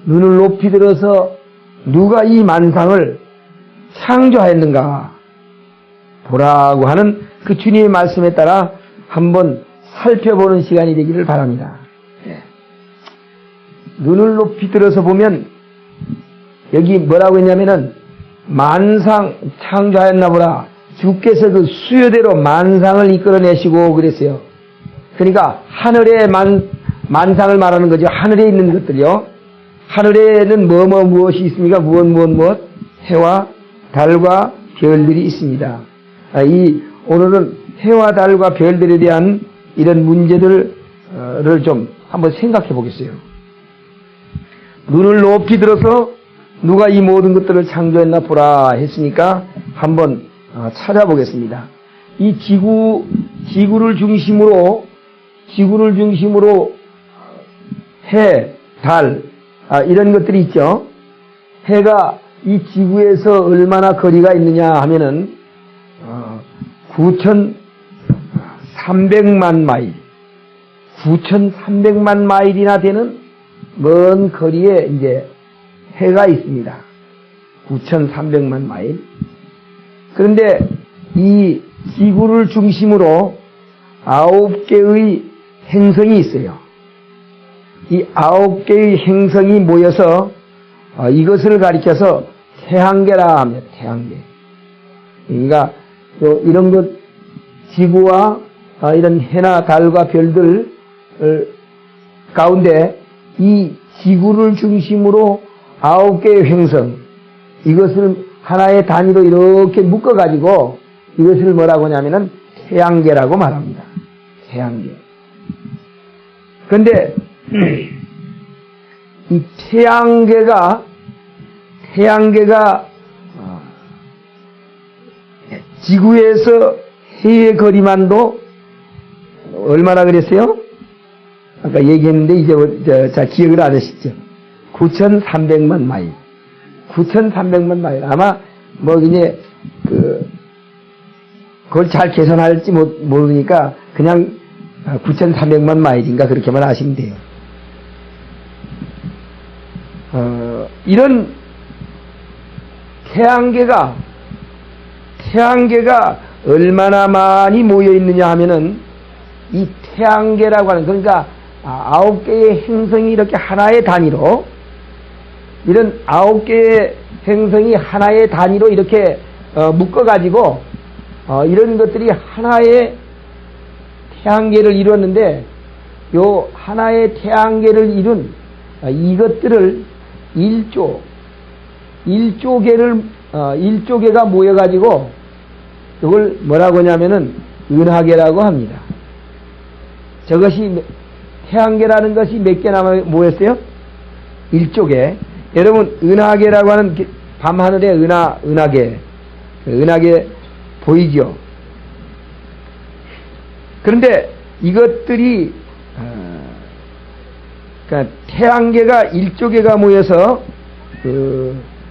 눈을 높이 들어서 누가 이 만상을 창조하였는가 보라고 하는 그 주님의 말씀에 따라 한번 살펴보는 시간이 되기를 바랍니다. 눈을 높이 들어서 보면 여기 뭐라고 했냐면은 만상 창조하였나 보라. 주께서 그 수요대로 만상을 이끌어내시고 그랬어요. 그러니까 하늘의 만상을 말하는 거죠. 하늘에 있는 것들이요. 하늘에는 무엇이 있습니까? 무엇 해와 달과 별들이 있습니다. 오늘은 해와 달과 별들에 대한 이런 문제들을 좀 한번 생각해 보겠어요. 눈을 높이 들어서 누가 이 모든 것들을 창조했나 보라 했으니까 한번 찾아보겠습니다. 이 지구를 중심으로 해, 달, 이런 것들이 있죠. 해가 이 지구에서 얼마나 거리가 있느냐 하면은 9,300만 마일, 9,300만 마일이나 되는 먼 거리에 이제 해가 있습니다. 9,300만 마일. 그런데 이 지구를 중심으로 9개의 행성이 있어요. 이 9개의 행성이 모여서 이것을 가리켜서 태양계라 합니다. 태양계. 그러니까 이런 것 지구와 이런 해나 달과 별들 가운데 이 지구를 중심으로 9개의 행성, 이것을 하나의 단위로 이렇게 묶어가지고 이것을 뭐라고 하냐면은 태양계라고 말합니다. 태양계. 그런데 이 태양계가 지구에서 해의 거리만도 얼마나 그랬어요? 아까 얘기했는데 이제 기억을 안 하시죠? 9,300만 마일. 9,300만 마일. 아마 이제 그걸 잘 계산할지 모르니까 그냥 9,300만 마일인가 그렇게만 아시면 돼요. 이런 태양계가 얼마나 많이 모여 있느냐 하면은 이 태양계라고 하는, 그러니까 9개의 행성이 이렇게 하나의 단위로, 이런 9개의 행성이 하나의 단위로 이렇게 묶어가지고 이런 것들이 하나의 태양계를 이루었는데, 요 하나의 태양계를 이룬 이것들을 일조계가 모여가지고 이걸 뭐라고 하냐면은 은하계라고 합니다. 저것이 태양계라는 것이 몇 개나 모였어요? 일조계. 여러분 은하계라고 하는 밤하늘의 은하계 보이죠? 그런데 이것들이 그러니까 태양계가 일조계가 모여서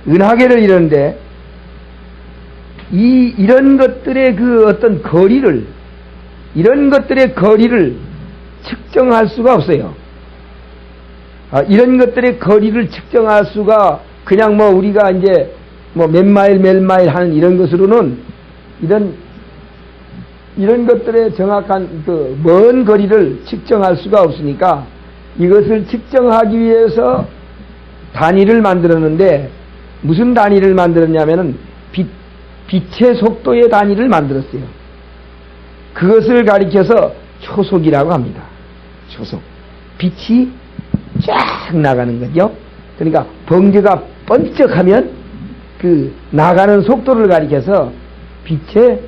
은하계를 이루는데 이런 것들의 어떤 거리를, 이런 것들의 거리를 측정할 수가 없어요. 이런 것들의 거리를 측정할 수가 그냥 우리가 이제 몇 마일 하는 이런 것으로는 이런 것들의 정확한 먼 거리를 측정할 수가 없으니까 이것을 측정하기 위해서 단위를 만들었는데, 무슨 단위를 만들었냐면은 빛의 속도의 단위를 만들었어요. 그것을 가리켜서 초속이라고 합니다. 초속. 빛이 쫙 나가는 거죠. 그러니까 번개가 번쩍하면 나가는 속도를 가리켜서 빛의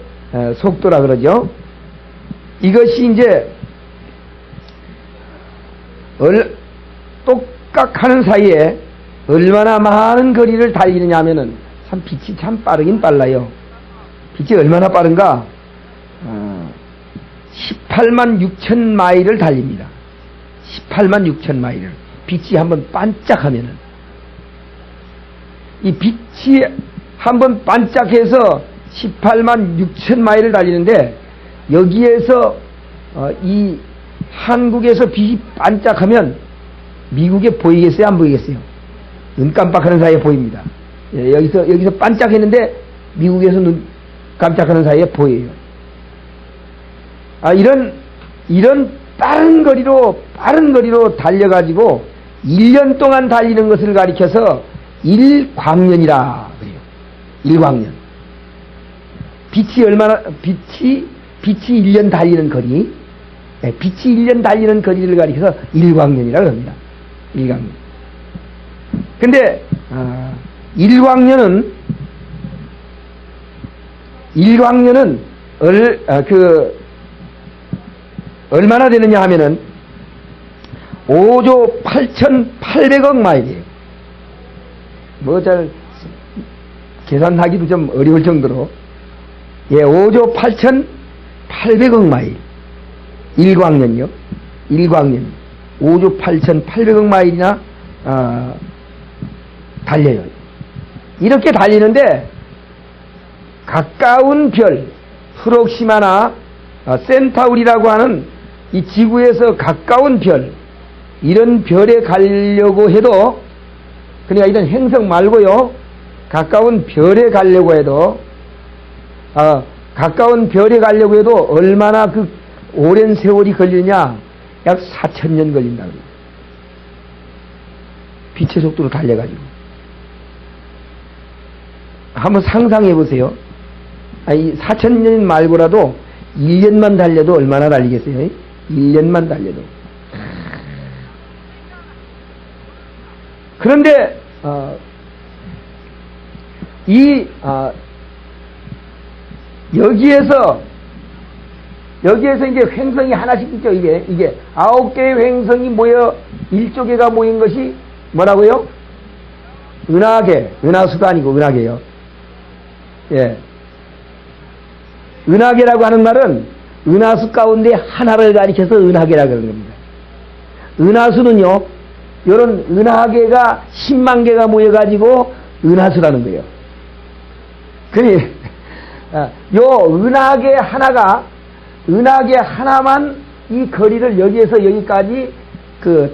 속도라 그러죠. 이것이 이제 똑같하는 사이에 얼마나 많은 거리를 달리느냐 하면은 참 빛이 참 빠르긴 빨라요. 빛이 얼마나 빠른가? 18만 6천 마일을 달립니다. 18만 6천 마일을. 빛이 한번 반짝하면은. 이 빛이 한번 반짝해서 18만 6천 마일을 달리는데, 여기에서 이 한국에서 빛이 반짝하면 미국에 보이겠어요? 안 보이겠어요? 눈 깜빡하는 사이에 보입니다. 예, 여기서 반짝했는데 미국에서 눈 깜짝하는 사이에 보여요. 이런 빠른 거리로 달려가지고 1년 동안 달리는 것을 가리켜서 일광년이라 그래요. 일광년. 빛이 1년 달리는 거리, 빛이 1년 달리는 거리를 가리켜서 일광년이라고 합니다. 일광년. 근데, 일광년은 얼마나 되느냐 하면은 5조 8,800억 마일이에요. 뭐 잘 계산하기도 좀 어려울 정도로 5조 8,800억 마일 일광년이요. 일광년 5조 8,800억 마일이나 달려요. 이렇게 달리는데 가까운 별 프록시마나 센타우리라고 하는 이 지구에서 가까운 별, 이런 별에 가려고 해도, 그러니까 이런 행성 말고요, 가까운 별에 가려고 해도 얼마나 그 오랜 세월이 걸리냐? 약 4,000년 걸린다고 그래요. 빛의 속도로 달려가지고. 한번 상상해 보세요. 4,000년 말고라도 1년만 달려도 얼마나 달리겠어요? 1년만 달려도. 그런데 여기에서 이제 횡성이 하나씩 있죠. 이게 9개의 횡성이 모여 1조개가 모인 것이 뭐라고요? 은하계, 은하수가 아니고 은하계요. 예. 은하계라고 하는 말은 은하수 가운데 하나를 가리켜서 은하계라고 하는 겁니다. 은하수는요, 요런 은하계가 10만 개가 모여가지고 은하수라는 거예요. 그니, 요 은하계 하나만 이 거리를 여기에서 여기까지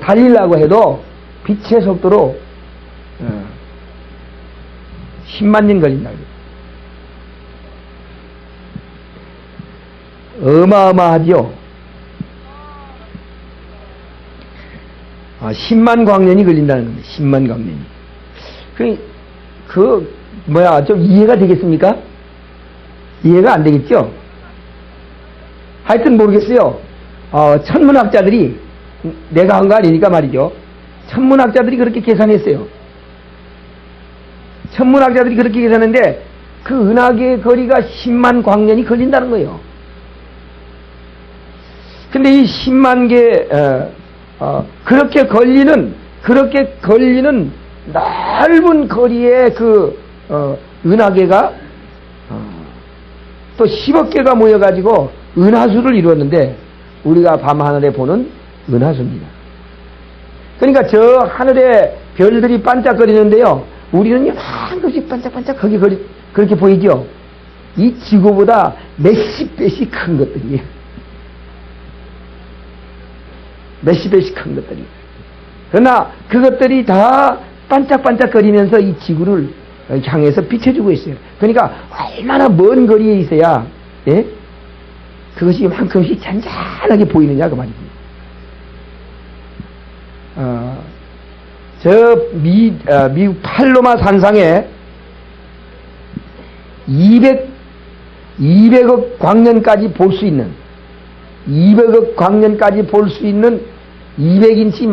달리려고 해도 빛의 속도로 10만 년 걸린다고. 어마어마하죠. 10만 광년이 걸린다는 겁니다. 10만 광년이. 좀 이해가 되겠습니까? 이해가 안 되겠죠? 하여튼 모르겠어요. 천문학자들이, 내가 한 거 아니니까 말이죠. 천문학자들이 그렇게 계산했어요. 천문학자들이 그렇게 계산했는데, 그 은하계의 거리가 10만 광년이 걸린다는 거예요. 근데 이 10만 개, 그렇게 걸리는 넓은 거리의 은하계가 또 10억 개가 모여가지고 은하수를 이루었는데, 우리가 밤하늘에 보는 은하수입니다. 그러니까 저 하늘에 별들이 반짝거리는데요, 우리는 이만한 것이 반짝반짝 그렇게 보이죠? 이 지구보다 몇십 배씩 큰 것들이에요. 몇십 배씩 큰 것들이. 그러나 그것들이 다 반짝반짝거리면서 이 지구를 향해서 비춰주고 있어요. 그러니까 얼마나 먼 거리에 있어야, 예? 그것이 이만큼씩 잔잔하게 보이느냐 그 말이지. 미국 팔로마 산상에 200억 광년까지 볼 수 있는 200억 광년까지 볼 수 있는 200인치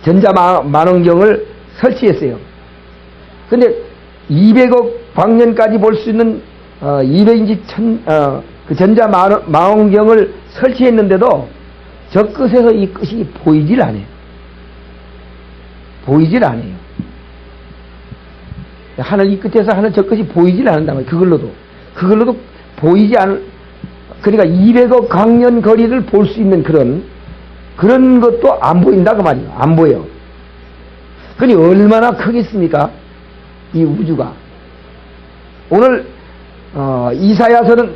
전자 망원경을 설치했어요. 근데 200억 광년까지 볼 수 있는 200인치 그 전자 망원경을 설치했는데도 저 끝에서 이 끝이 보이질 않아요. 보이질 않아요. 하늘 이 끝에서 하늘 저 끝이 보이질 않는단 말이에요. 그걸로도 보이지 않을, 그러니까 200억 광년 거리를 볼 수 있는 그런 것도 안 보인다 그 말이에요. 안 보여. 그니 얼마나 크겠습니까? 이 우주가. 오늘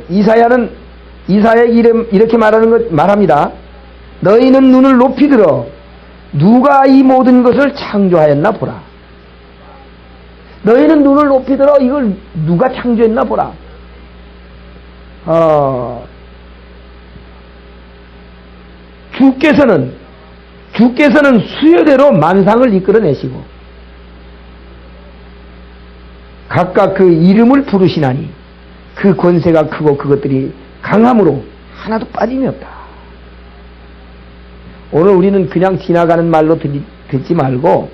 이사야의 이름 이렇게 말합니다. 너희는 눈을 높이 들어 누가 이 모든 것을 창조하였나 보라. 너희는 눈을 높이 들어 이걸 누가 창조했나 보라. 주께서는 수요대로 만상을 이끌어내시고 각각 그 이름을 부르시나니 그 권세가 크고 그것들이 강함으로 하나도 빠짐이 없다. 오늘 우리는 그냥 지나가는 말로 듣지 말고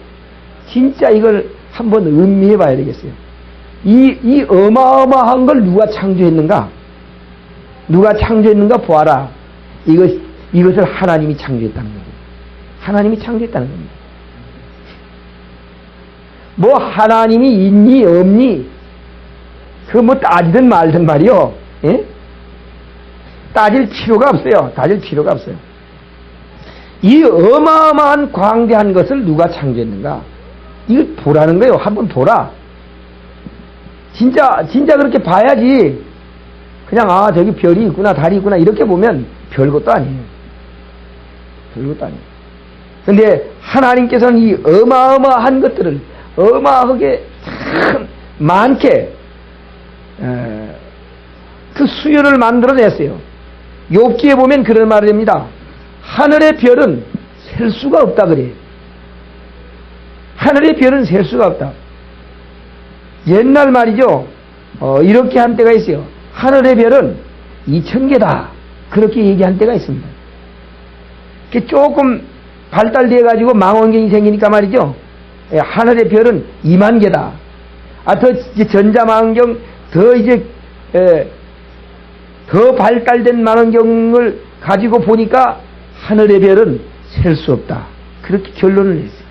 진짜 이걸 한번 음미해 봐야 되겠어요. 이 어마어마한 걸 누가 창조했는가? 누가 창조했는가 보아라. 이것을 하나님이 창조했다는 겁니다. 하나님이 창조했다는 겁니다. 뭐 하나님이 있니 없니 그 뭐 따지든 말든 말이요. 예? 따질 필요가 없어요. 따질 필요가 없어요. 이 어마어마한 광대한 것을 누가 창조했는가? 이걸 보라는 거예요. 한번 보라. 진짜 그렇게 봐야지. 그냥 저기 별이 있구나 달이 있구나 이렇게 보면 별것도 아니에요. 별것도 아니에요. 근데 하나님께서는 이 어마어마한 것들을 어마하게 참 많게 그 수요를 만들어냈어요. 욥기에 보면 그런 말을 합니다. 하늘의 별은 셀 수가 없다 그래요. 하늘의 별은 셀 수가 없다. 옛날 말이죠. 이렇게 한 때가 있어요. 하늘의 별은 2000개다. 그렇게 얘기한 때가 있습니다. 조금 발달돼 가지고 망원경이 생기니까 말이죠. 하늘의 별은 2만 개다. 더 이제 전자망원경 더 발달된 망원경을 가지고 보니까 하늘의 별은 셀 수 없다. 그렇게 결론을 냈어요.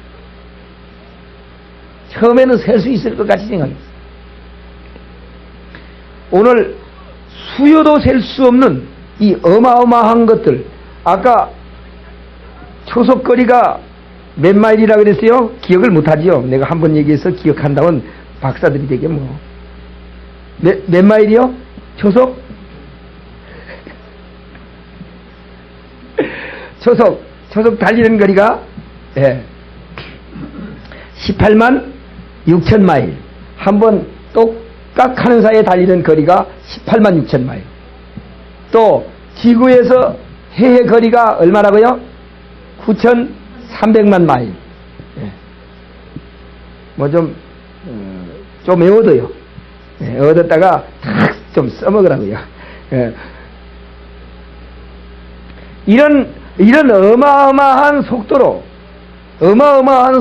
처음에는 셀 수 있을 것 같이 생각했어요. 오늘 수요도 셀 수 없는 이 어마어마한 것들, 아까 초속거리가 몇 마일이라 그랬어요? 기억을 못하지요. 내가 한번 얘기해서 기억한다면 박사들이 되게 뭐. 몇 마일이요? 초속? 초속 달리는 거리가 18만 6천 마일. 한번 똑깍하는 사이에 달리는 거리가 18만 6천 마일. 또 지구에서 해의 거리가 얼마라고요? 9,300만 마일. 뭐 좀 외워둬요. 얻었다가 탁 좀 써먹으라고요. 이런 어마어마한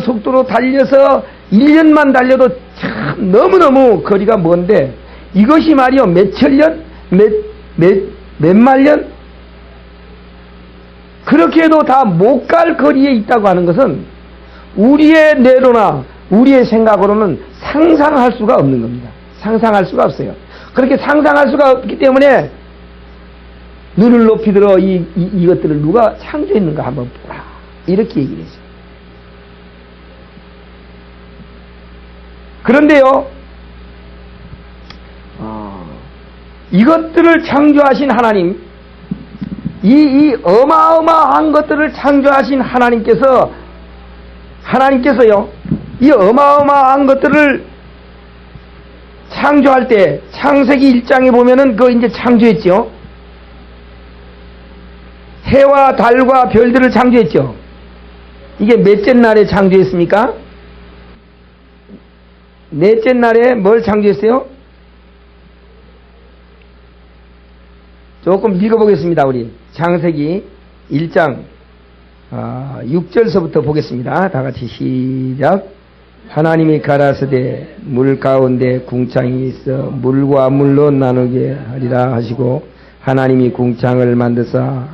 속도로 달려서 1년만 달려도 참 너무너무 거리가 먼데 이것이 말이요 몇천 년? 몇만 년? 그렇게 해도 다 못 갈 거리에 있다고 하는 것은 우리의 뇌로나 우리의 생각으로는 상상할 수가 없는 겁니다. 상상할 수가 없어요. 그렇게 상상할 수가 없기 때문에 눈을 높이 들어 이것들을 누가 창조했는가 한번 보라. 이렇게 얘기를 했어요. 그런데요, 이것들을 창조하신 하나님, 이 어마어마한 것들을 창조하신 하나님께서요, 이 어마어마한 것들을 창조할 때, 창세기 1장에 보면은 그거 이제 창조했죠. 해와 달과 별들을 창조했죠. 이게 몇째 날에 창조했습니까? 넷째 날에 뭘 창조했어요? 조금 읽어보겠습니다. 우리 창세기 1장 6절서부터 보겠습니다. 다같이 시작. 하나님이 가라사대 물 가운데 궁창이 있어 물과 물로 나누게 하리라 하시고 하나님이 궁창을 만드사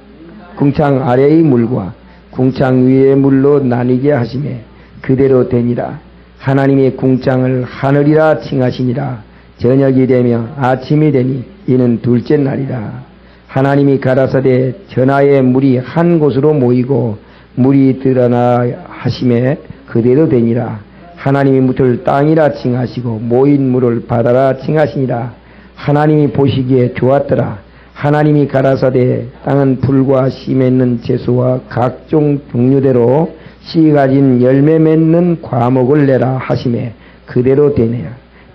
궁창 아래의 물과 궁창 위의 물로 나뉘게 하시매 그대로 되니라. 하나님의 궁창을 하늘이라 칭하시니라. 저녁이 되며 아침이 되니 이는 둘째 날이라. 하나님이 가라사대 전하의 물이 한 곳으로 모이고 물이 드러나 하심에 그대로 되니라. 하나님이 묻을 땅이라 칭하시고 모인 물을 바다라 칭하시니라. 하나님이 보시기에 좋았더라. 하나님이 가라사대 땅은 풀과 씨 맺는 채소와 각종 종류대로 씨 가진 열매 맺는 과목을 내라 하시매 그대로 되네요.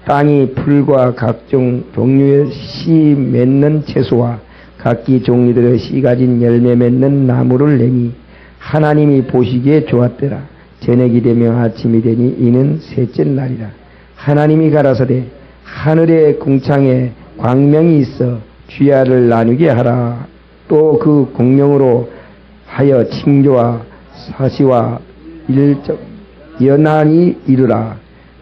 땅이 풀과 각종 종류의 씨 맺는 채소와 각기 종류들의 씨 가진 열매 맺는 나무를 내니 하나님이 보시기에 좋았더라. 저녁이 되며 아침이 되니 이는 셋째 날이라. 하나님이 가라사대 하늘의 궁창에 광명이 있어 주야를 나누게 하라. 또 그 공명으로 하여 칭조와 사시와 연한이 이르라.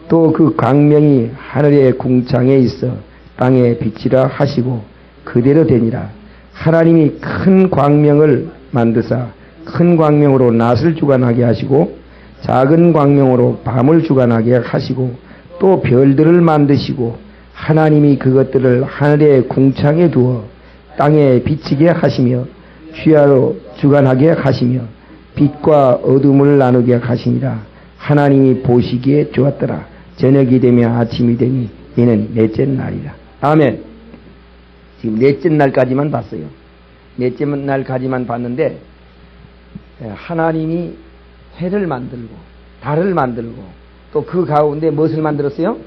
또 그 광명이 하늘의 궁창에 있어 땅에 빛이라 하시고 그대로 되니라. 하나님이 큰 광명을 만드사 큰 광명으로 낮을 주관하게 하시고 작은 광명으로 밤을 주관하게 하시고 또 별들을 만드시고 하나님이 그것들을 하늘의 궁창에 두어 땅에 비치게 하시며 주야로 주관하게 하시며 빛과 어둠을 나누게 하시니라. 하나님이 보시기에 좋았더라. 저녁이 되며 아침이 되니 이는 넷째 날이라. 아멘. 지금 넷째 날까지만 봤어요. 넷째 날까지만 봤는데 하나님이 해를 만들고 달을 만들고 또 그 가운데 무엇을 만들었어요?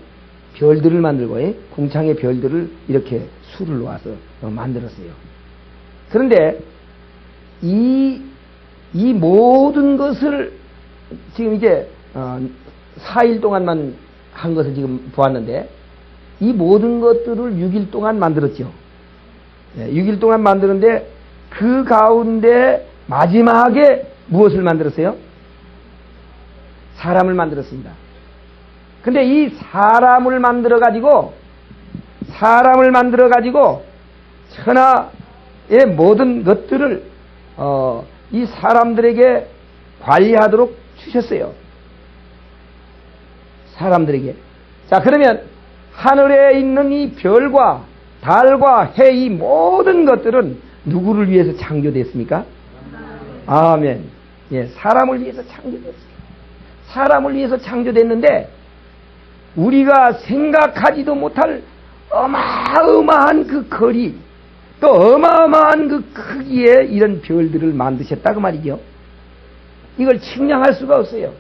별들을 만들고 궁창의 별들을 이렇게 수를 놓아서 만들었어요. 그런데 이 모든 것을 지금 이제 4일 동안만 한 것을 지금 보았는데 이 모든 것들을 6일 동안 만들었죠. 6일 동안 만드는데 그 가운데 마지막에 무엇을 만들었어요? 사람을 만들었습니다. 근데 이 사람을 만들어 가지고 천하의 모든 것들을 이 사람들에게 관리하도록 주셨어요. 사람들에게. 자, 그러면 하늘에 있는 이 별과 달과 해 이 모든 것들은 누구를 위해서 창조됐습니까? 아멘. 예, 사람을 위해서 창조됐습니다. 사람을 위해서 창조됐는데 우리가 생각하지도 못할 어마어마한 그 거리 또 어마어마한 그 크기의 이런 별들을 만드셨다고 말이죠. 이걸 측량할 수가 없어요.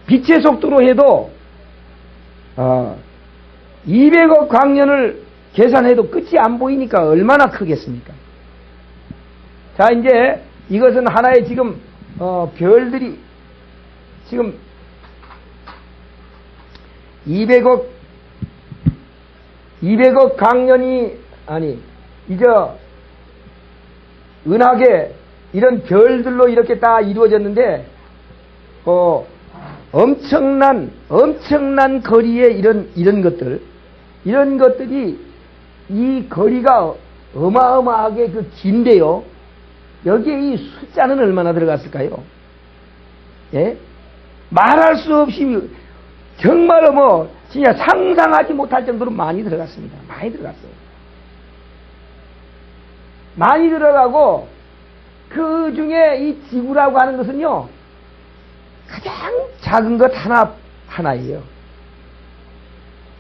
빛의 속도로 해도 200억 광년을 계산해도 끝이 안 보이니까 얼마나 크겠습니까? 자, 이제 이것은 하나의 지금 별들이 지금 200억 광년이 이제 은하계 이런 별들로 이렇게 다 이루어졌는데 엄청난 거리의 이런 것들이 이 거리가 어마어마하게 그 긴데요. 여기에 이 숫자는 얼마나 들어갔을까요? 예? 말할 수 없이 정말로 진짜 상상하지 못할 정도로 많이 들어갔습니다. 많이 들어갔어요. 많이 들어가고 그 중에 이 지구라고 하는 것은요 가장 작은 것 하나예요.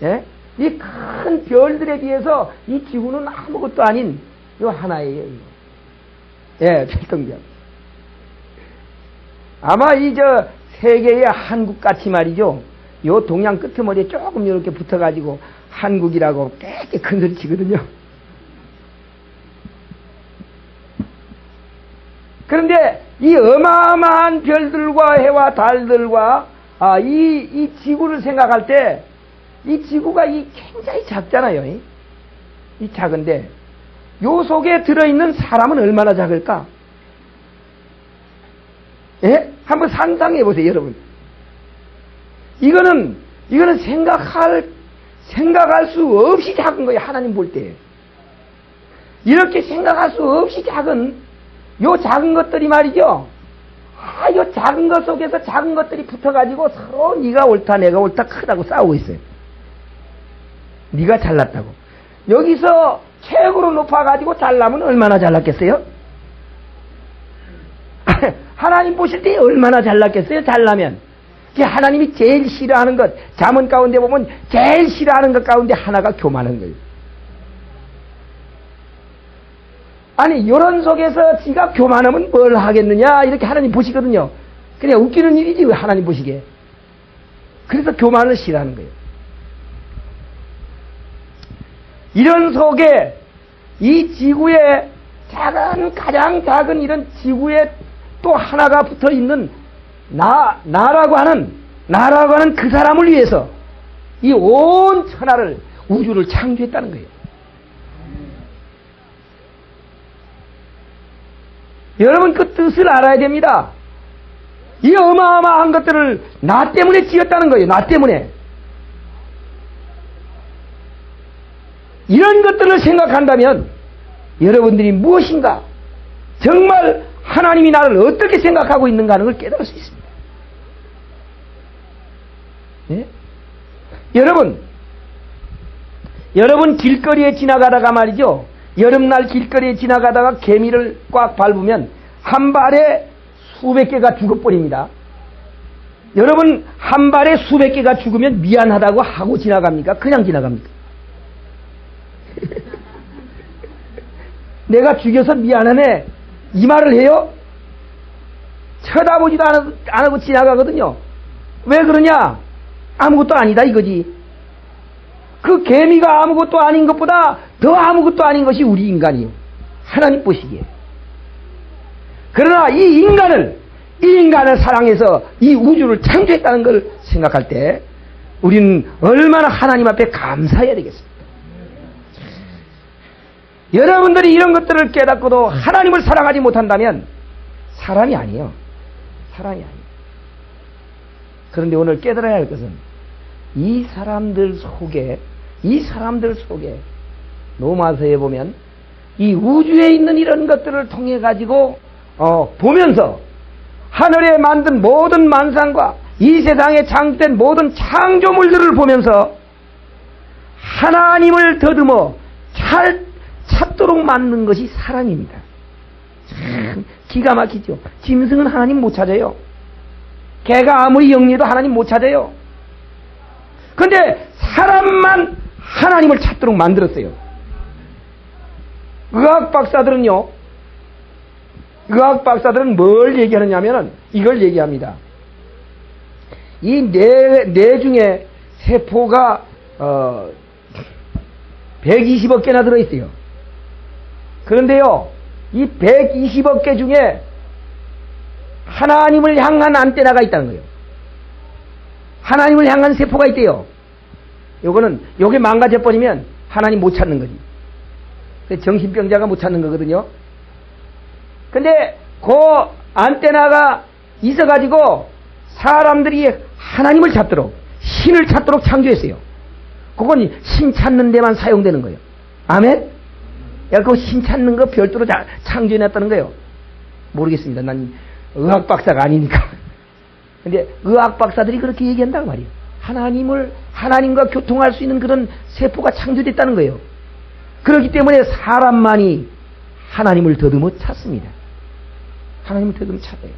예? 이 큰 별들에 비해서 이 지구는 아무것도 아닌 요 하나예요. 이거. 예, 별똥별. 아마 세계의 한국같이 말이죠. 요 동양 끄트머리에 조금 이렇게 붙어가지고 한국이라고 꽤 큰 소리 치거든요. 그런데 이 어마어마한 별들과 해와 달들과 이 지구를 생각할 때 이 지구가 굉장히 작잖아요. 이 작은데 요 속에 들어있는 사람은 얼마나 작을까? 예? 한번 상상해 보세요, 여러분. 이거는 생각할 수 없이 작은 거예요, 하나님 볼 때. 이렇게 생각할 수 없이 작은 요 작은 것들이 말이죠. 요 작은 것 속에서 작은 것들이 붙어가지고 서로 네가 옳다 내가 옳다 크다고 싸우고 있어요. 네가 잘났다고. 여기서 최고로 높아가지고 잘나면 얼마나 잘났겠어요? 하나님 보실 때 얼마나 잘났겠어요? 잘나면. 하나님이 제일 싫어하는 것, 잠언 가운데 보면 제일 싫어하는 것 가운데 하나가 교만한 거예요. 아니, 이런 속에서 지가 교만하면 뭘 하겠느냐, 이렇게 하나님 보시거든요. 그냥 웃기는 일이지, 왜 하나님 보시게. 그래서 교만을 싫어하는 거예요. 이런 속에 이 지구에 가장 작은 이런 지구에 또 하나가 붙어 있는 나라고 하는 그 사람을 위해서 이 온 천하를, 우주를 창조했다는 거예요. 여러분 그 뜻을 알아야 됩니다. 이 어마어마한 것들을 나 때문에 지었다는 거예요. 나 때문에. 이런 것들을 생각한다면 여러분들이 무엇인가, 정말 하나님이 나를 어떻게 생각하고 있는가 하는 걸 깨달을 수 있습니다. 예? 여러분 길거리에 지나가다가 말이죠, 여름날 길거리에 지나가다가 개미를 꽉 밟으면 한 발에 수백 개가 죽어버립니다. 여러분 한 발에 수백 개가 죽으면 미안하다고 하고 지나갑니까? 그냥 지나갑니까? 내가 죽여서 미안하네 이 말을 해요? 쳐다보지도 안 하고 지나가거든요. 왜 그러냐? 아무것도 아니다 이거지. 그 개미가 아무것도 아닌 것보다 더 아무것도 아닌 것이 우리 인간이요. 하나님 보시기에. 그러나 이 인간을 사랑해서 이 우주를 창조했다는 걸 생각할 때 우리는 얼마나 하나님 앞에 감사해야 되겠습니까? 여러분들이 이런 것들을 깨닫고도 하나님을 사랑하지 못한다면 사람이 아니에요. 사람이 아니에요. 그런데 오늘 깨달아야 할 것은 이 사람들 속에 로마서에 보면 이 우주에 있는 이런 것들을 통해 가지고 보면서 하늘에 만든 모든 만상과 이 세상에 창조된 모든 창조물들을 보면서 하나님을 더듬어 찾도록 만든 것이 사람입니다. 참 기가 막히죠. 짐승은 하나님 못 찾아요. 개가 아무리 영리해도 하나님 못 찾아요. 그런데 사람만 하나님을 찾도록 만들었어요. 의학 박사들은 뭘 얘기하느냐면은 이걸 얘기합니다. 이 뇌 중에 세포가 120억 개나 들어있어요. 그런데요, 이 120억 개 중에 하나님을 향한 안테나가 있다는 거예요. 하나님을 향한 세포가 있대요. 요게 망가져버리면 하나님 못 찾는 거지. 정신병자가 못 찾는 거거든요. 근데 그 안테나가 있어가지고 사람들이 하나님을 찾도록, 신을 찾도록 창조했어요. 그건 신 찾는 데만 사용되는 거예요. 아멘? 그 신 찾는 거 별도로 창조해놨다는 거예요. 모르겠습니다. 난 의학 박사가 아니니까. 근데 의학 박사들이 그렇게 얘기한단 말이에요. 하나님과 교통할 수 있는 그런 세포가 창조됐다는 거예요. 그렇기 때문에 사람만이 하나님을 더듬어 찾습니다. 하나님을 더듬어 찾아요.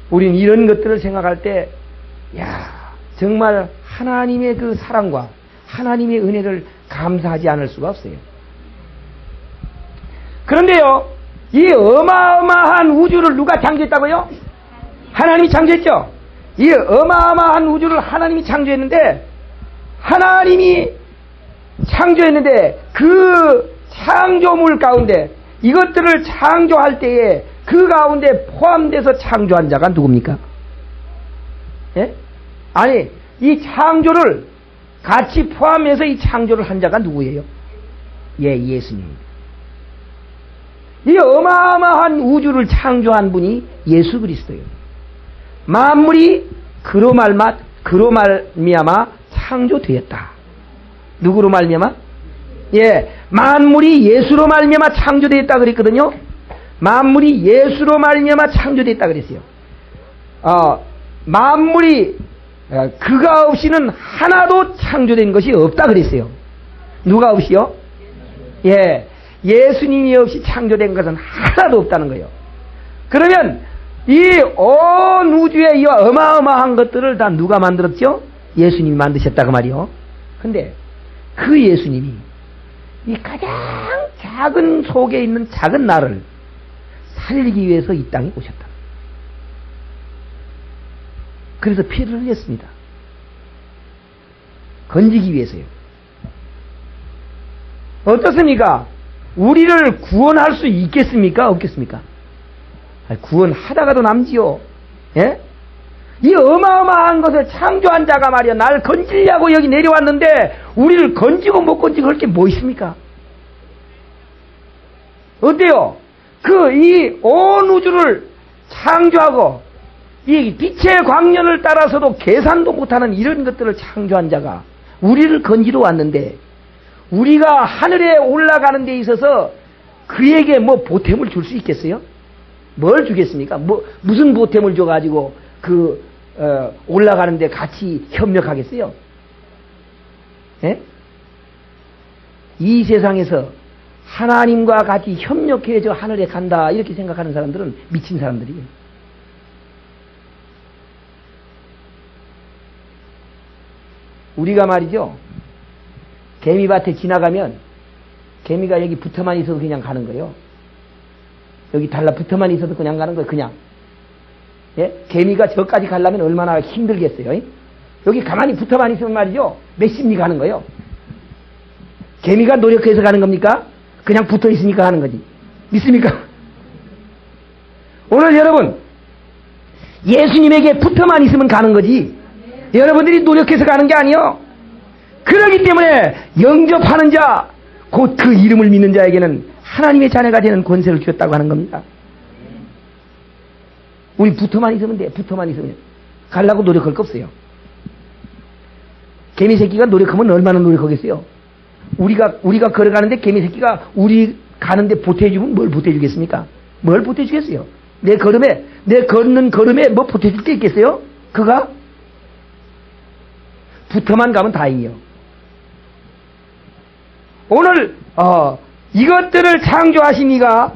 우리는 이런 것들을 생각할 때, 정말 하나님의 그 사랑과 하나님의 은혜를 감사하지 않을 수가 없어요. 그런데요, 이 어마어마한 우주를 누가 창조했다고요? 하나님이 창조했죠. 이 어마어마한 우주를 하나님이 창조했는데 그 창조물 가운데 이것들을 창조할 때에 그 가운데 포함돼서 창조한 자가 누굽니까? 예? 아니, 이 창조를 같이 포함해서 이 창조를 한 자가 누구예요? 예수님입니다. 이 어마어마한 우주를 창조한 분이 예수 그리스도예요. 만물이 그로 말미암아 창조되었다. 누구로 말미암아? 만물이 예수로 말미암아 창조되었다 그랬거든요. 만물이 예수로 말미암아 창조됐다 그랬어요. 만물이 그가 없이는 하나도 창조된 것이 없다 그랬어요. 누가 없이요? 예수님이 없이 창조된 것은 하나도 없다는 거예요. 그러면 이 온 우주의 이 어마어마한 것들을 다 누가 만들었죠? 예수님이 만드셨다고 말이요. 근데 그 예수님이 이 가장 작은 속에 있는 작은 나를 살리기 위해서 이 땅에 오셨다. 그래서 피를 흘렸습니다. 건지기 위해서요. 어떻습니까? 우리를 구원할 수 있겠습니까? 없겠습니까? 구원하다가도 남지요. 예? 이 어마어마한 것을 창조한 자가 말이야, 날 건지려고 여기 내려왔는데, 우리를 건지고 못 건지고 할 게 뭐 있습니까? 어때요? 이 온 우주를 창조하고, 이 빛의 광년을 따라서도 계산도 못하는 이런 것들을 창조한 자가 우리를 건지러 왔는데, 우리가 하늘에 올라가는 데 있어서 그에게 뭐 보탬을 줄 수 있겠어요? 뭘 주겠습니까? 무슨 보탬을 줘가지고 올라가는데 같이 협력하겠어요? 예? 이 세상에서 하나님과 같이 협력해서 하늘에 간다 이렇게 생각하는 사람들은 미친 사람들이에요. 우리가 말이죠, 개미밭에 지나가면 개미가 여기 붙어만 있어도 그냥 가는 거예요. 여기 달라붙어만 있어도 그냥 가는 거예요. 그냥. 예? 개미가 저까지 가려면 얼마나 힘들겠어요. 여기 가만히 붙어만 있으면 말이죠, 몇 심리 가는 거예요. 개미가 노력해서 가는 겁니까? 그냥 붙어 있으니까 하는 거지. 믿습니까? 오늘 여러분, 예수님에게 붙어만 있으면 가는 거지, 여러분들이 노력해서 가는 게 아니요. 그러기 때문에 영접하는 자, 곧 그 이름을 믿는 자에게는 하나님의 자녀가 되는 권세를 주었다고 하는 겁니다. 우리 붙어만 있으면 돼. 붙어만 있으면. 가려고 노력할 거 없어요. 개미 새끼가 노력하면 얼마나 노력하겠어요? 우리가 걸어가는데 개미 새끼가 우리 가는데 보태주면 뭘 보태주겠습니까? 뭘 보태주겠어요? 내 걷는 걸음에 뭐 보태줄 게 있겠어요? 그가? 붙어만 가면 다행이요. 오늘 이것들을 창조하신 이가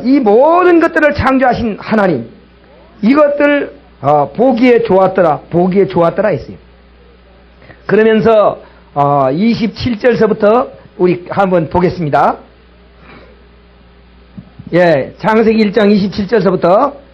이 모든 것들을 창조하신 하나님, 이것들 보기에 좋았더라 했어요. 그러면서 27절서부터 우리 한번 보겠습니다. 예, 창세기 1장 27절서부터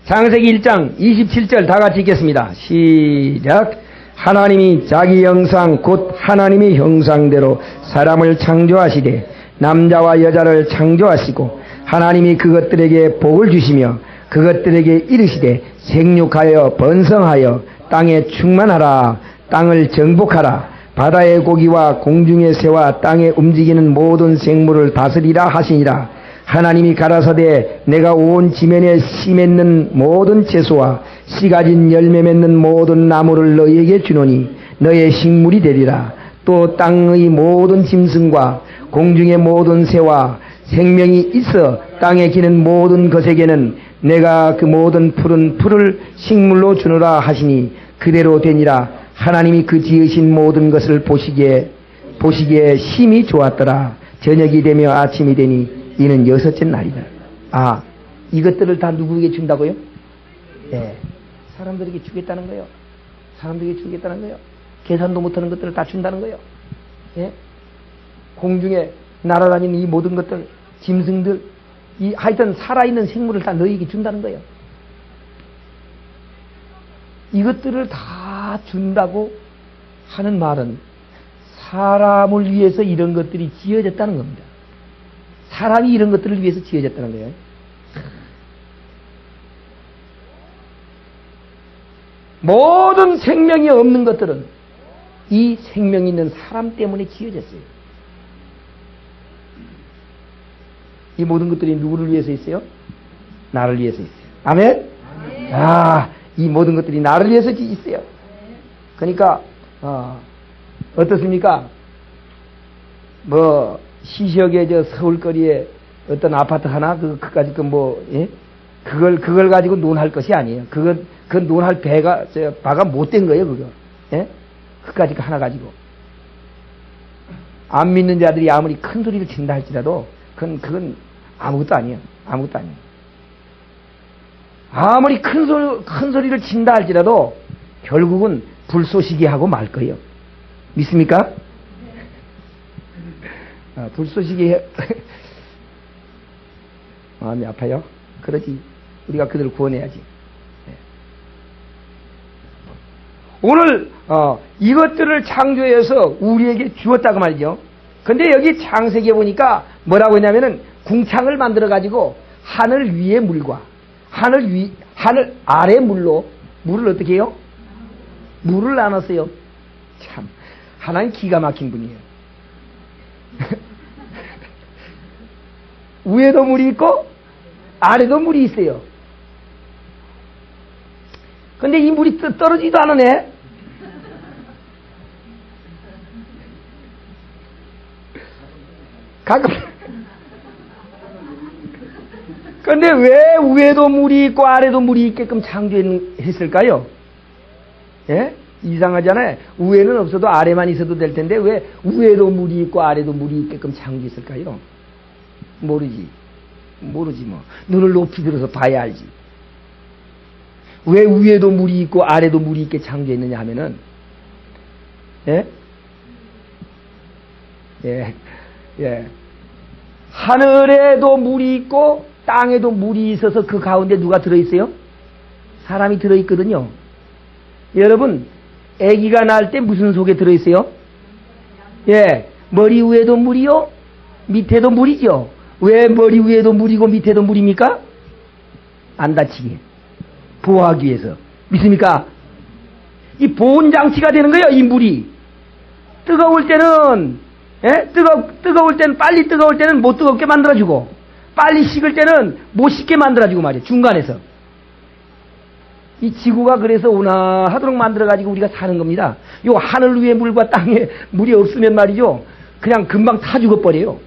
창세기 1장 27절 다 같이 읽겠습니다. 시작. 하나님이 자기 형상 곧 하나님의 형상대로 사람을 창조하시되 남자와 여자를 창조하시고 하나님이 그것들에게 복을 주시며 그것들에게 이르시되 생육하여 번성하여 땅에 충만하라. 땅을 정복하라. 바다의 고기와 공중의 새와 땅에 움직이는 모든 생물을 다스리라 하시니라. 하나님이 가라사대 내가 온 지면에 씨 맺는 모든 채소와 씨 가진 열매 맺는 모든 나무를 너희에게 주노니 너의 식물이 되리라. 또 땅의 모든 짐승과 공중의 모든 새와 생명이 있어 땅에 기는 모든 것에게는 내가 그 모든 푸른 풀을 식물로 주노라 하시니 그대로 되니라. 하나님이 그 지으신 모든 것을 보시기에 심히 좋았더라. 저녁이 되며 아침이 되니 이는 여섯째 날이다. 이것들을 다 누구에게 준다고요? 네, 사람들에게 주겠다는 거예요. 사람들에게 주겠다는 거예요. 계산도 못하는 것들을 다 준다는 거예요. 예? 공중에 날아다니는 이 모든 것들, 짐승들, 하여튼 살아있는 생물을 다 너희에게 준다는 거예요. 이것들을 다 준다고 하는 말은 사람을 위해서 이런 것들이 지어졌다는 겁니다. 사람이 이런 것들을 위해서 지어졌다는 거예요. 모든 생명이 없는 것들은 이 생명이 있는 사람 때문에 지어졌어요. 이 모든 것들이 누구를 위해서 있어요? 나를 위해서 있어요. 아멘? 이 모든 것들이 나를 위해서 있어요. 그러니까 어떻습니까? 시시하게 서울거리에 어떤 아파트 하나 그까짓 그걸 가지고 논할 것이 아니에요. 그건 논할 바가 못된 거예요, 그거. 예? 그까짓 거 하나 가지고. 안 믿는 자들이 아무리 큰 소리를 친다 할지라도 그건 아무것도 아니에요. 아무것도 아니에요. 아무리 큰 소리를 친다 할지라도 결국은 불쏘시개 하고 말 거예요. 믿습니까? 불쏘시개 마음이 아파요? 그러지. 우리가 그들을 구원해야지. 네. 오늘 이것들을 창조해서 우리에게 주었다고 말이죠. 근데 여기 창세기에 보니까 뭐라고 했냐면은 궁창을 만들어 가지고 하늘 위의 물과 하늘 아래 물로 물을 어떻게 해요? 물을 나눴어요. 참 하나님 기가 막힌 분이에요. 위에도 물이 있고 아래도 물이 있어요. 근데 이 물이 떨어지지도 않으네. 가끔. 근데 왜 위에도 물이 있고 아래도 물이 있게끔 창조했을까요? 예? 이상하잖아요. 위에는 없어도 아래만 있어도 될 텐데 왜 위에도 물이 있고 아래도 물이 있게끔 창조했을까요? 모르지 뭐. 눈을 높이 들어서 봐야 알지. 왜 위에도 물이 있고 아래도 물이 있게 창조했느냐 하면은 하늘에도 물이 있고 땅에도 물이 있어서 그 가운데 누가 들어있어요? 사람이 들어있거든요. 여러분 아기가 낳을 때 무슨 속에 들어있어요? 머리 위에도 물이요 밑에도 물이죠. 왜 머리 위에도 물이고 밑에도 물입니까? 안 다치게 보호하기 위해서. 믿습니까? 이 보온장치가 되는 거예요. 이 물이 뜨거울 때는 뜨거울 때는 빨리 뜨거울 때는 못 뜨겁게 만들어주고 빨리 식을 때는 못 식게 만들어주고 말이에요. 중간에서 이 지구가 그래서 온화하도록 만들어가지고 우리가 사는 겁니다. 요 하늘 위에 물과 땅에 물이 없으면 말이죠 그냥 금방 타 죽어버려요.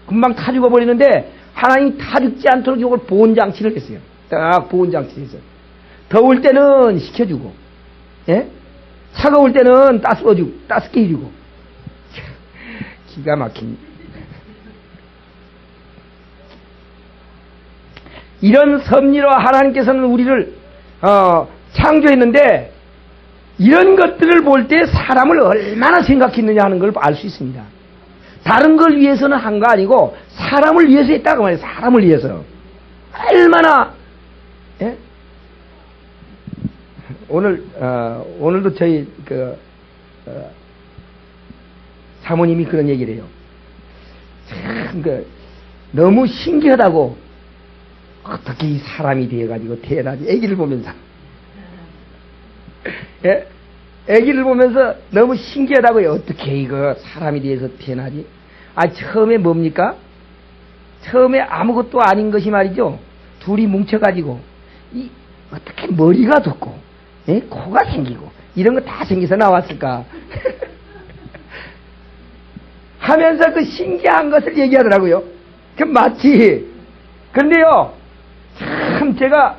금방 타 죽어버리는데 하나님이 타 죽지 않도록 이걸 보온장치를 했어요. 딱 보온장치를 했어요. 더울 때는 식혀주고 차가울 때는 따뜻게 해주고 기가 막힌 이런 섭리로 하나님께서는 우리를 창조했는데 이런 것들을 볼 때 사람을 얼마나 생각했느냐 하는 걸 알 수 있습니다. 다른 걸 위해서는 한 거 아니고 사람을 위해서 했다고 말이에요. 사람을 위해서. 얼마나 오늘도 저희 사모님이 그런 얘기를 해요. 참 너무 신기하다고 어떻게 이 사람이 되어가지고 태어나지 아기를 보면서 아기를 보면서 너무 신기하다고요. 어떻게 이거 사람이 되어서 태어나지? 처음에 뭡니까? 처음에 아무것도 아닌 것이 말이죠. 둘이 뭉쳐가지고 어떻게 머리가 돋고 코가 생기고 이런 거 다 생겨서 나왔을까? 하면서 그 신기한 것을 얘기하더라고요. 마치 그런데요 참 제가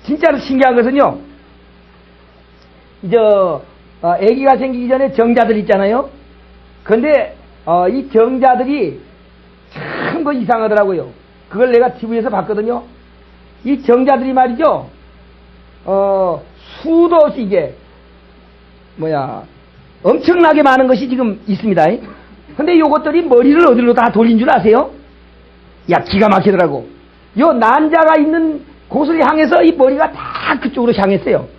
진짜로 신기한 것은요 아기가 생기기 전에 정자들 있잖아요. 근데 이 정자들이 참 이상하더라고요. 그걸 내가 TV에서 봤거든요. 이 정자들이 말이죠 수도 없이 이게 엄청나게 많은 것이 지금 있습니다. 근데 요것들이 머리를 어디로 다 돌린 줄 아세요? 기가 막히더라고. 요 난자가 있는 곳을 향해서 이 머리가 다 그쪽으로 향했어요.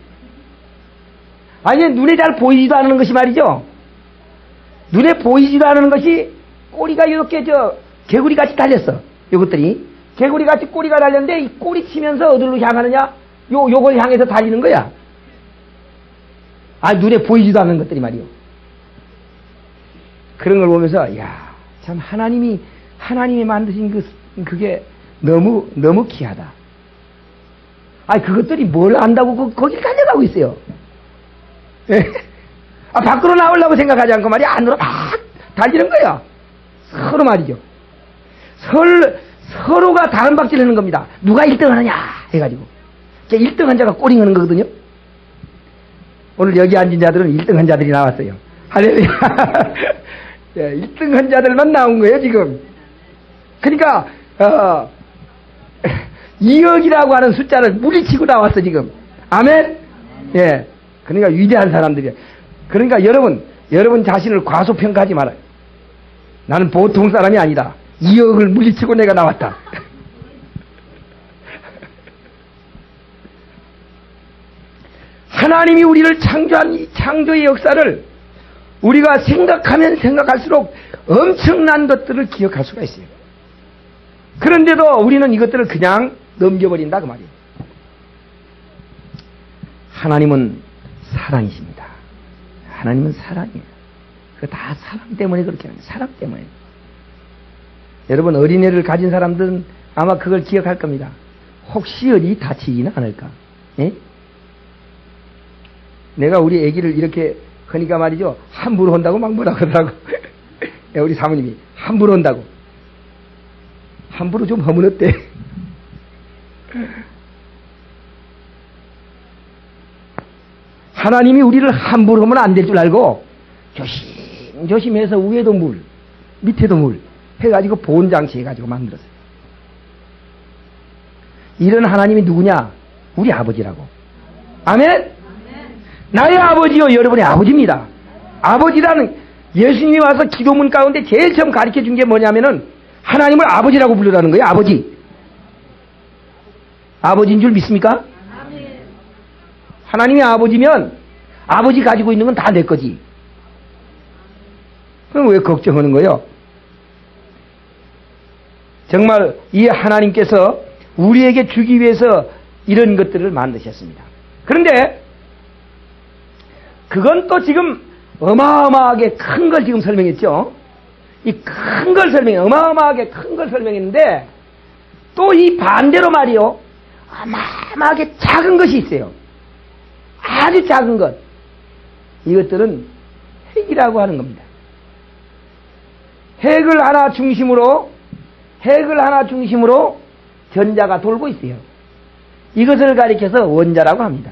눈에 잘 보이지도 않는 것이 말이죠. 눈에 보이지도 않는 것이 꼬리가 이렇게 개구리같이 달렸어. 요것들이 개구리같이 꼬리가 달렸는데 이 꼬리 치면서 어디로 향하느냐? 요걸 향해서 달리는 거야. 눈에 보이지도 않는 것들이 말이요. 그런 걸 보면서 참 하나님이 만드신 그게 너무 귀하다. 그것들이 뭘 안다고 거기 달려가고 있어요. 밖으로 나오려고 생각하지 않고 말이야 안으로 막 달리는 거야. 서로 말이죠. 서로가 다른 박질 하는 겁니다. 누가 1등 하느냐 해가지고 1등 한 자가 꼬링하는 거거든요. 오늘 여기 앉은 자들은 1등 한 자들이 나왔어요. 할렐루야. 1등 한 자들만 나온 거예요 지금. 그러니까 2억이라고 하는 숫자를 물리치고 나왔어 지금. 아멘. 그러니까 위대한 사람들이야. 그러니까 여러분 자신을 과소평가하지 말아요. 나는 보통 사람이 아니다. 2억을 물리치고 내가 나왔다. 하나님이 우리를 창조한 이 창조의 역사를 우리가 생각하면 생각할수록 엄청난 것들을 기억할 수가 있어요. 그런데도 우리는 이것들을 그냥 넘겨버린다 그 말이에요. 하나님은 사랑이십니다. 하나님은 사랑이에요. 그 다 사랑 때문에 그렇게 하는 거예요. 사랑 때문에. 여러분 어린애를 가진 사람들은 아마 그걸 기억할 겁니다. 혹시 어디 다치지는 않을까? 예? 내가 우리 아기를 이렇게 하니까 말이죠. 함부로 한다고 막 뭐라 그러더라고. 우리 사모님이 함부로 한다고. 함부로 좀 하면 어때? 하나님이 우리를 함부로 하면 안 될 줄 알고 조심조심해서 위에도 물, 밑에도 물 해가지고 보온장치 해가지고 만들었어요. 이런 하나님이 누구냐? 우리 아버지라고. 아멘? 나의 아버지요 여러분의 아버지입니다. 아버지라는 예수님이 와서 기도문 가운데 제일 처음 가르쳐 준 게 뭐냐면은 하나님을 아버지라고 부르라는 거예요. 아버지. 아버지인 줄 믿습니까? 하나님이 아버지면 아버지 가지고 있는 건 다 내 거지. 그럼 왜 걱정하는 거예요? 정말 이 하나님께서 우리에게 주기 위해서 이런 것들을 만드셨습니다. 그런데 그건 또 지금 어마어마하게 큰 걸 지금 설명했죠. 이 큰 걸 어마어마하게 큰 걸 설명했는데 또 이 반대로 말이요. 어마어마하게 작은 것이 있어요. 아주 작은 것. 이것들은 핵이라고 하는 겁니다. 핵을 하나 중심으로 전자가 돌고 있어요. 이것을 가리켜서 원자라고 합니다.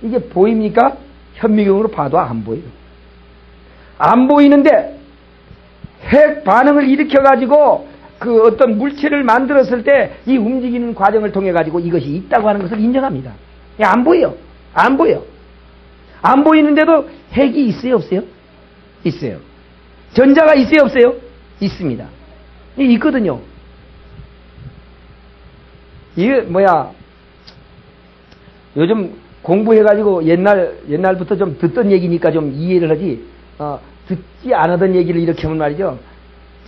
이게 보입니까? 현미경으로 봐도 안 보여요. 안 보이는데 핵 반응을 일으켜가지고 그 어떤 물체를 만들었을 때 이 움직이는 과정을 통해가지고 이것이 있다고 하는 것을 인정합니다. 안 보여. 안 보여. 안 보이는데도 핵이 있어요? 없어요? 있어요. 전자가 있어요? 없어요? 있습니다. 있거든요. 이게 요즘 공부해가지고 옛날부터 좀 듣던 얘기니까 좀 이해를 하지, 듣지 않았던 얘기를 이렇게 하면 말이죠.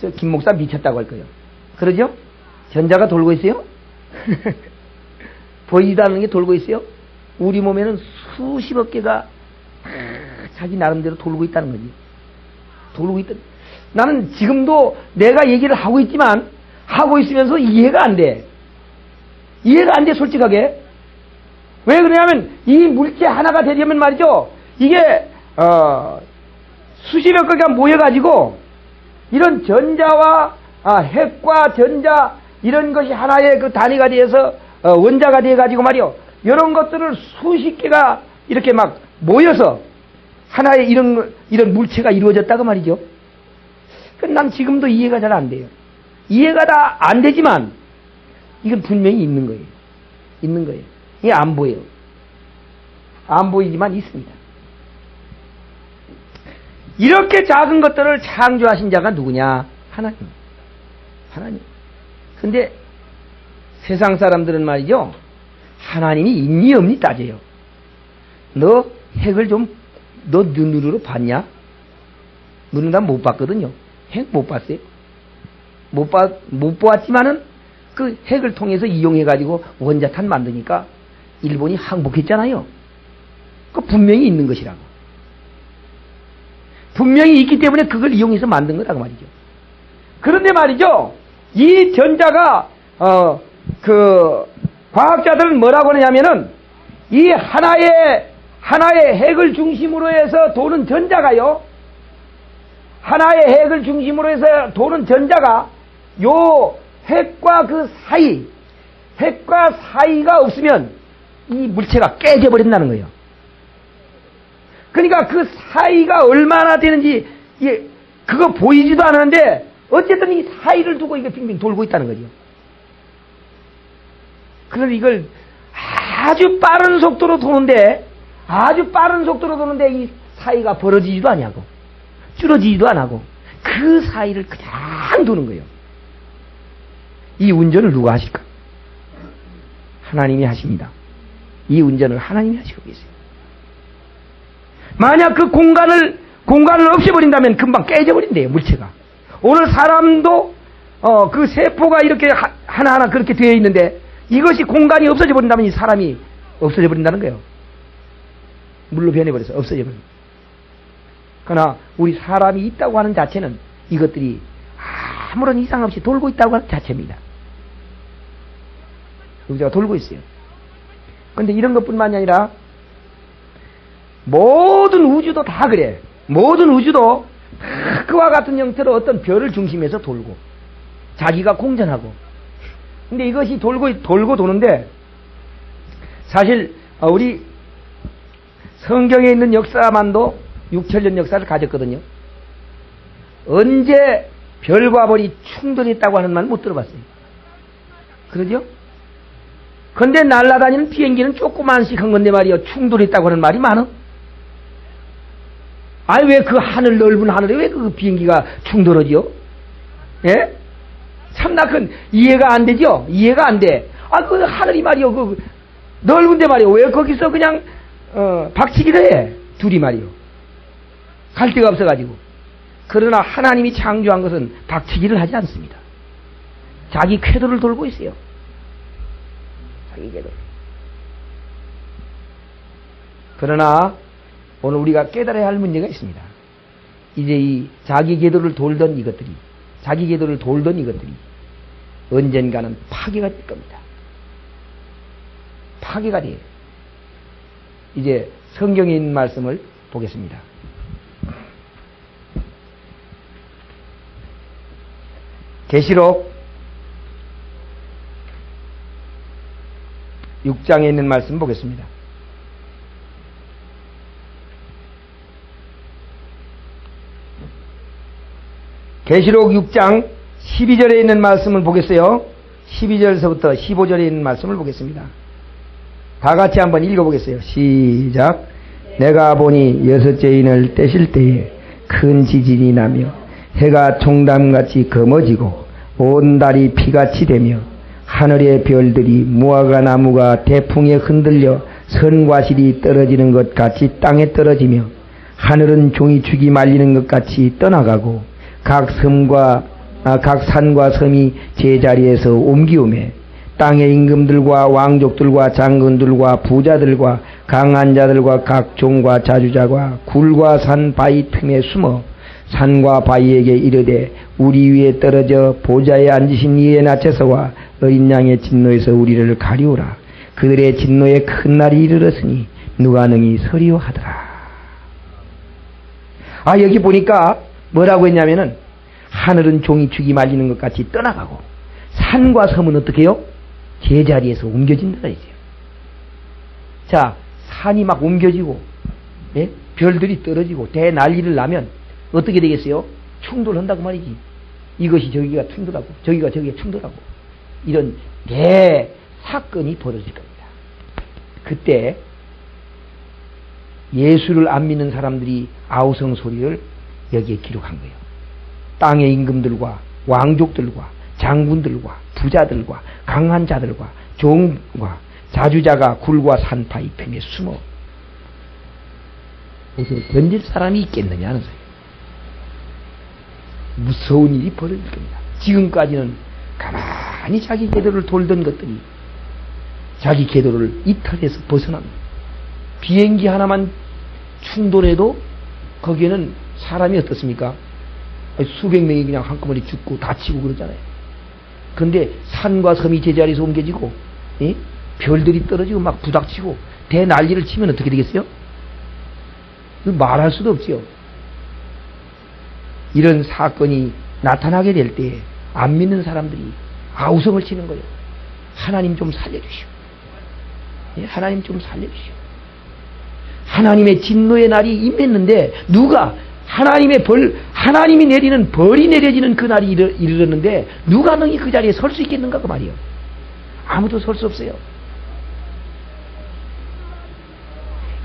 저 김 목사 미쳤다고 할 거예요. 그러죠? 전자가 돌고 있어요? 보이지도 않는 게 돌고 있어요? 우리 몸에는 수십억 개가 자기 나름대로 돌고 있다는 거지. 돌고 있다. 나는 지금도 내가 얘기를 하고 있지만, 하고 있으면서 이해가 안 돼. 이해가 안 돼, 솔직하게. 왜 그러냐면, 이 물체 하나가 되려면 말이죠. 이게, 수십억 개가 모여가지고, 이런 전자와, 핵과 전자, 이런 것이 하나의 그 단위가 되어서, 원자가 되어가지고 말이요. 이런 것들을 수십 개가 이렇게 막 모여서, 하나의 이런 물체가 이루어졌다고 말이죠. 난 지금도 이해가 잘 안 돼요. 이해가 다 안 되지만, 이건 분명히 있는 거예요. 있는 거예요. 이게 안 보여요. 안 보이지만 있습니다. 이렇게 작은 것들을 창조하신 자가 누구냐? 하나님. 하나님. 근데 세상 사람들은 말이죠. 하나님이 있니 없니 따져요. 너 핵을 좀 너 눈으로 봤냐? 눈은 난 못 봤거든요. 핵 못 봤어요. 못 보았지만은 그 핵을 통해서 이용해가지고 원자탄 만드니까 일본이 항복했잖아요. 그 분명히 있는 것이라고. 분명히 있기 때문에 그걸 이용해서 만든 거라고 말이죠. 그런데 말이죠. 이 전자가, 과학자들은 뭐라고 하냐면은 이 하나의 핵을 중심으로 해서 도는 전자가요. 하나의 핵을 중심으로 해서 도는 전자가 요 핵과 그 핵과 사이가 없으면 이 물체가 깨져버린다는 거예요. 그러니까 그 사이가 얼마나 되는지 그거 보이지도 않았는데 어쨌든 이 사이를 두고 이게 빙빙 돌고 있다는 거죠. 그래서 이걸 아주 빠른 속도로 도는데 이 사이가 벌어지지도 않냐고, 줄어지지도 않고 그 사이를 그냥 도는 거예요. 이 운전을 누가 하실까? 하나님이 하십니다. 이 운전을 하나님이 하시고 계세요. 만약 그 공간을 없애버린다면 금방 깨져버린대요, 물체가. 오늘 사람도 그 세포가 이렇게 하나하나 그렇게 되어 있는데 이것이 공간이 없어져 버린다면 이 사람이 없어져 버린다는 거예요. 물로 변해버려서 없어져 버립니다. 그러나 우리 사람이 있다고 하는 자체는 이것들이 아무런 이상 없이 돌고 있다고 하는 자체입니다. 우주가 돌고 있어요. 그런데 이런 것뿐만이 아니라 모든 우주도 다 그래. 모든 우주도 다 그와 같은 형태로 어떤 별을 중심에서 돌고 자기가 공전하고. 근데 이것이 돌고 도는데 사실 우리 성경에 있는 역사만도 6천년 역사를 가졌거든요. 언제 별과 별이 충돌했다고 하는 말 못 들어봤어요. 그러죠? 근데 날아다니는 비행기는 조그만씩 한 건데 말이요. 충돌했다고 하는 말이 많아. 아니 왜 그 하늘 넓은 하늘에 왜 그 비행기가 충돌하지요? 예? 참나 그건 이해가 안 되죠? 이해가 안 돼. 그 하늘이 말이요. 그 넓은데 말이요. 왜 거기서 그냥 박치기를 해? 둘이 말이요. 갈 데가 없어가지고. 그러나 하나님이 창조한 것은 박치기를 하지 않습니다. 자기 궤도를 돌고 있어요. 자기 궤도. 그러나 오늘 우리가 깨달아야 할 문제가 있습니다. 이제 이 자기 궤도를 돌던 이것들이 언젠가는 파괴가 될 겁니다. 파괴가 돼요. 이제 성경에 있는 말씀을 보겠습니다. 계시록 6장에 있는 말씀 보겠습니다. 계시록 6장 12절에 있는 말씀을 보겠어요. 12절서부터 15절에 있는 말씀을 보겠습니다. 다 같이 한번 읽어보겠어요. 시작. 내가 보니 여섯째 인을 떼실 때에 큰 지진이 나며 해가 종담같이 검어지고 온 달이 피같이 되며 하늘의 별들이 무화과 나무가 대풍에 흔들려 선과실이 떨어지는 것 같이 땅에 떨어지며 하늘은 종이축이 말리는 것 같이 떠나가고 각 산과 섬이 제자리에서 옮기우매 땅의 임금들과 왕족들과 장군들과 부자들과 강한 자들과 각 종과 자주자가 굴과 산 바위 틈에 숨어 산과 바위에게 이르되 우리 위에 떨어져 보좌에 앉으신 이의 나체서와 어린 양의 진노에서 우리를 가리우라. 그들의 진노에 큰 날이 이르렀으니 누가 능히 서리오 하더라. 여기 보니까 뭐라고 했냐면은 하늘은 종이축이 말리는 것 같이 떠나가고 산과 섬은 어떻게 해요? 제자리에서 옮겨진다 이죠. 자, 산이 막 옮겨지고 별들이 떨어지고 대난리를 나면 어떻게 되겠어요? 충돌한다고 말이지. 이것이 저기가 충돌하고 저기가 저기가 충돌하고 이런 대사건이 벌어질 겁니다. 그때 예수를 안 믿는 사람들이 아우성 소리를 여기에 기록한 거예요. 땅의 임금들과 왕족들과 장군들과 부자들과 강한 자들과 종과 자주자가 굴과 산파이 틈에 숨어 그래서 던질 사람이 있겠느냐는 소리예요. 무서운 일이 벌어질 겁니다. 지금까지는 가만히 자기 궤도를 돌던 것들이 자기 궤도를 이탈해서 벗어납니다. 비행기 하나만 충돌해도 거기에는 사람이 어떻습니까? 수백 명이 그냥 한꺼번에 죽고 다치고 그러잖아요. 그런데 산과 섬이 제자리에서 옮겨지고 별들이 떨어지고 막 부닥치고 대난리를 치면 어떻게 되겠어요? 말할 수도 없지요. 이런 사건이 나타나게 될 때 안 믿는 사람들이 아우성을 치는 거예요. 하나님 좀 살려주시오. 하나님 좀 살려주시오. 하나님의 진노의 날이 임했는데 누가 하나님이 내리는 벌이 내려지는 그 날이 이르렀는데 누가 능히 그 자리에 설 수 있겠는가 그 말이에요. 아무도 설 수 없어요.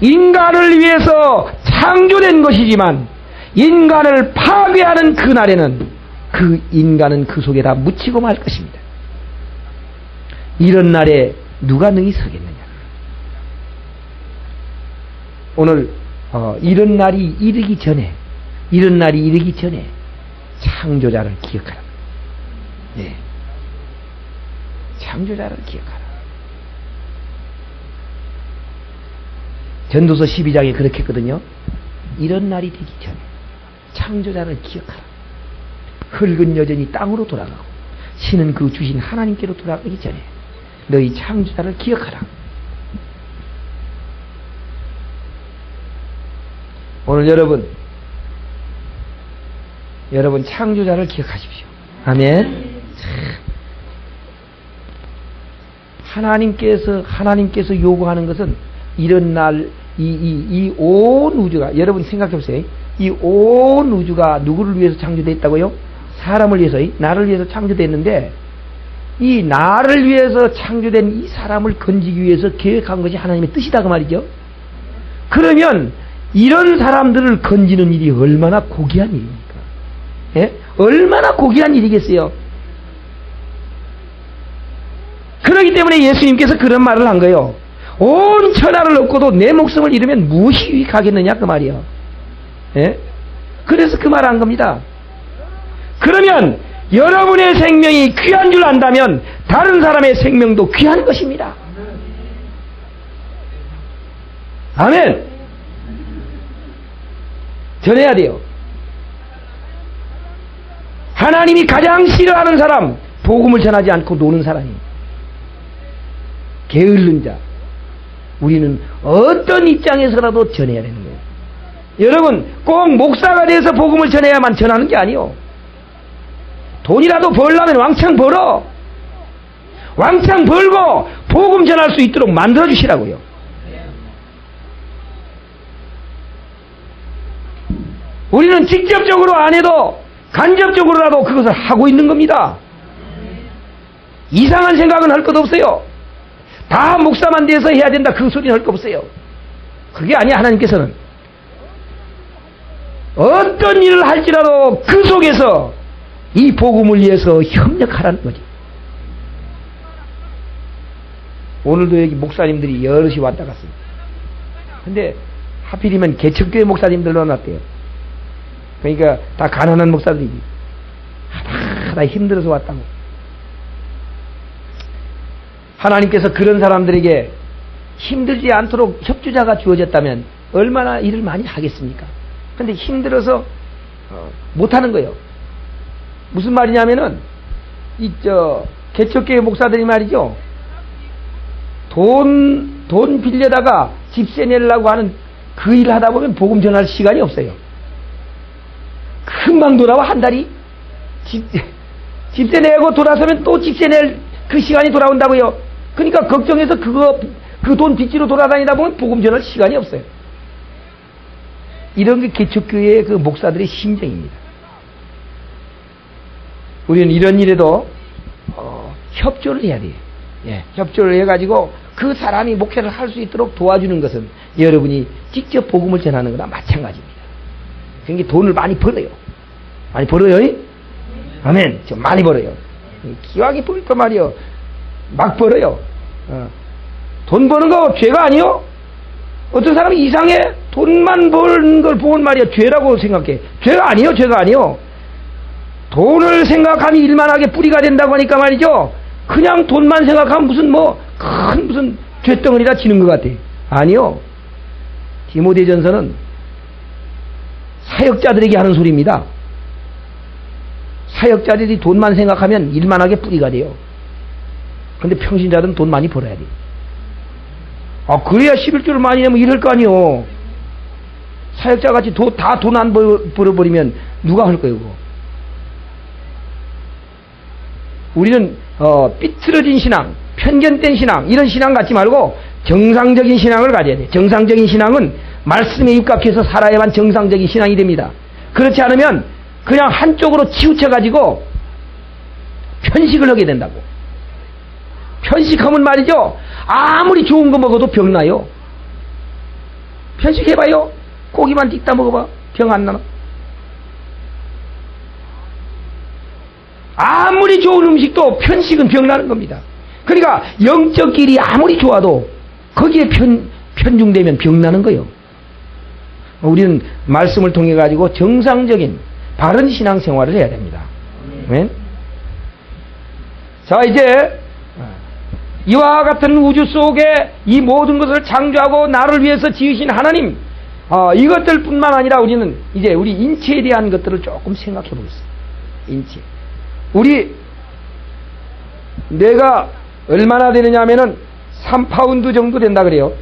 인간을 위해서 창조된 것이지만 인간을 파괴하는 그 날에는 그 인간은 그 속에 다 묻히고 말 것입니다. 이런 날에 누가 능히 서겠느냐. 오늘 이런 날이 이르기 전에 창조자를 기억하라. 예. 창조자를 기억하라. 전도서 12장에 그렇게 했거든요. 이런 날이 되기 전에 창조자를 기억하라. 흙은 여전히 땅으로 돌아가고 신은 그 주신 하나님께로 돌아가기 전에 너희 창조자를 기억하라. 오늘 여러분 창조자를 기억하십시오. 아멘. 하나님께서 요구하는 것은 이런 날 이 온 우주가, 여러분 생각해 보세요. 이 온 우주가 누구를 위해서 창조됐다고요? 사람을 위해서, 나를 위해서 창조됐는데 이 나를 위해서 창조된 이 사람을 건지기 위해서 계획한 것이 하나님의 뜻이다 그 말이죠. 그러면 이런 사람들을 건지는 일이 얼마나 고귀한 일입니까? 예? 얼마나 고귀한 일이겠어요. 그렇기 때문에 예수님께서 그런 말을 한 거예요. 온 천하를 얻고도 내 목숨을 잃으면 무엇이 유익하겠느냐 그 말이요. 예? 그래서 그 말을 한 겁니다. 그러면 여러분의 생명이 귀한 줄 안다면 다른 사람의 생명도 귀한 것입니다. 아멘. 전해야 돼요. 하나님이 가장 싫어하는 사람, 복음을 전하지 않고 노는 사람이 게으른 자. 우리는 어떤 입장에서라도 전해야 되는 거예요. 여러분 꼭 목사가 돼서 복음을 전해야만 전하는 게 아니요. 돈이라도 벌려면 왕창 벌어. 왕창 벌고 복음 전할 수 있도록 만들어 주시라고요. 우리는 직접적으로 안 해도 간접적으로라도 그것을 하고 있는 겁니다. 이상한 생각은 할 것 없어요. 다 목사만 돼서 해야 된다 그 소리는 할 거 없어요. 그게 아니야. 하나님께서는 어떤 일을 할지라도 그 속에서 이 복음을 위해서 협력하라는 거지. 오늘도 여기 목사님들이 여럿이 왔다 갔습니다. 근데 하필이면 개척교회 목사님들 넣어놨대요. 그러니까 다 가난한 목사들이지. 다 힘들어서 왔다고. 하나님께서 그런 사람들에게 힘들지 않도록 협조자가 주어졌다면 얼마나 일을 많이 하겠습니까? 근데 힘들어서 못하는 거예요. 무슨 말이냐면은 개척교회 목사들이 말이죠. 돈 빌려다가 집세 내려고 하는 그 일을 하다 보면 복음 전할 시간이 없어요. 금방 돌아와 한 달이. 집세 내고 돌아서면 또 집세 낼 그 시간이 돌아온다고요. 그러니까 걱정해서 그 돈 빚지로 돌아다니다 보면 복음 전할 시간이 없어요. 이런 게 개척교회의 그 목사들의 심정입니다. 우리는 이런 일에도 협조를 해야 돼요. 예, 협조를 해가지고 그 사람이 목회를 할 수 있도록 도와주는 것은 여러분이 직접 복음을 전하는 거나 마찬가지입니다. 그러니까 돈을 많이 벌어요. 많이 벌어요? 아멘. 좀 많이 벌어요. 기왕이 벌 거 말이요. 막 벌어요. 돈 버는 거 죄가 아니요? 어떤 사람이 이상해? 돈만 버는 걸 보면 말이야 죄라고 생각해. 죄가 아니요. 죄가 아니요. 돈을 생각하면 일만하게 뿌리가 된다고 하니까 말이죠. 그냥 돈만 생각하면 무슨 죄덩어리라 치는 것 같아. 아니요. 디모데전서는 사역자들에게 하는 소리입니다. 사역자들이 돈만 생각하면 일만하게 뿌리가 돼요. 근데 평신자들은 돈 많이 벌어야 돼. 그래야 11조를 많이 내면 이럴 거 아니요. 사역자같이 다 돈 안 벌어버리면 누가 할 거예요, 그거? 우리는 삐뚤어진 신앙, 편견된 신앙, 이런 신앙 갖지 말고 정상적인 신앙을 가져야 돼. 정상적인 신앙은 말씀에 입각해서 살아야만 정상적인 신앙이 됩니다. 그렇지 않으면 그냥 한쪽으로 치우쳐가지고 편식을 하게 된다고. 편식하면 말이죠. 아무리 좋은 거 먹어도 병나요. 편식해봐요. 고기만 띡다 먹어봐. 병 안 나나? 아무리 좋은 음식도 편식은 병나는 겁니다. 그러니까 영적 길이 아무리 좋아도 거기에 편중되면 병나는 거예요. 우리는 말씀을 통해 가지고 정상적인 바른 신앙생활을 해야 됩니다. 아멘. 자, 이제 이와 같은 우주 속에 이 모든 것을 창조하고 나를 위해서 지으신 하나님, 이것들 뿐만 아니라 우리는 이제 우리 인체에 대한 것들을 조금 생각해 보겠습니다. 인체. 내가 얼마나 되느냐 하면은 3파운드 정도 된다 그래요.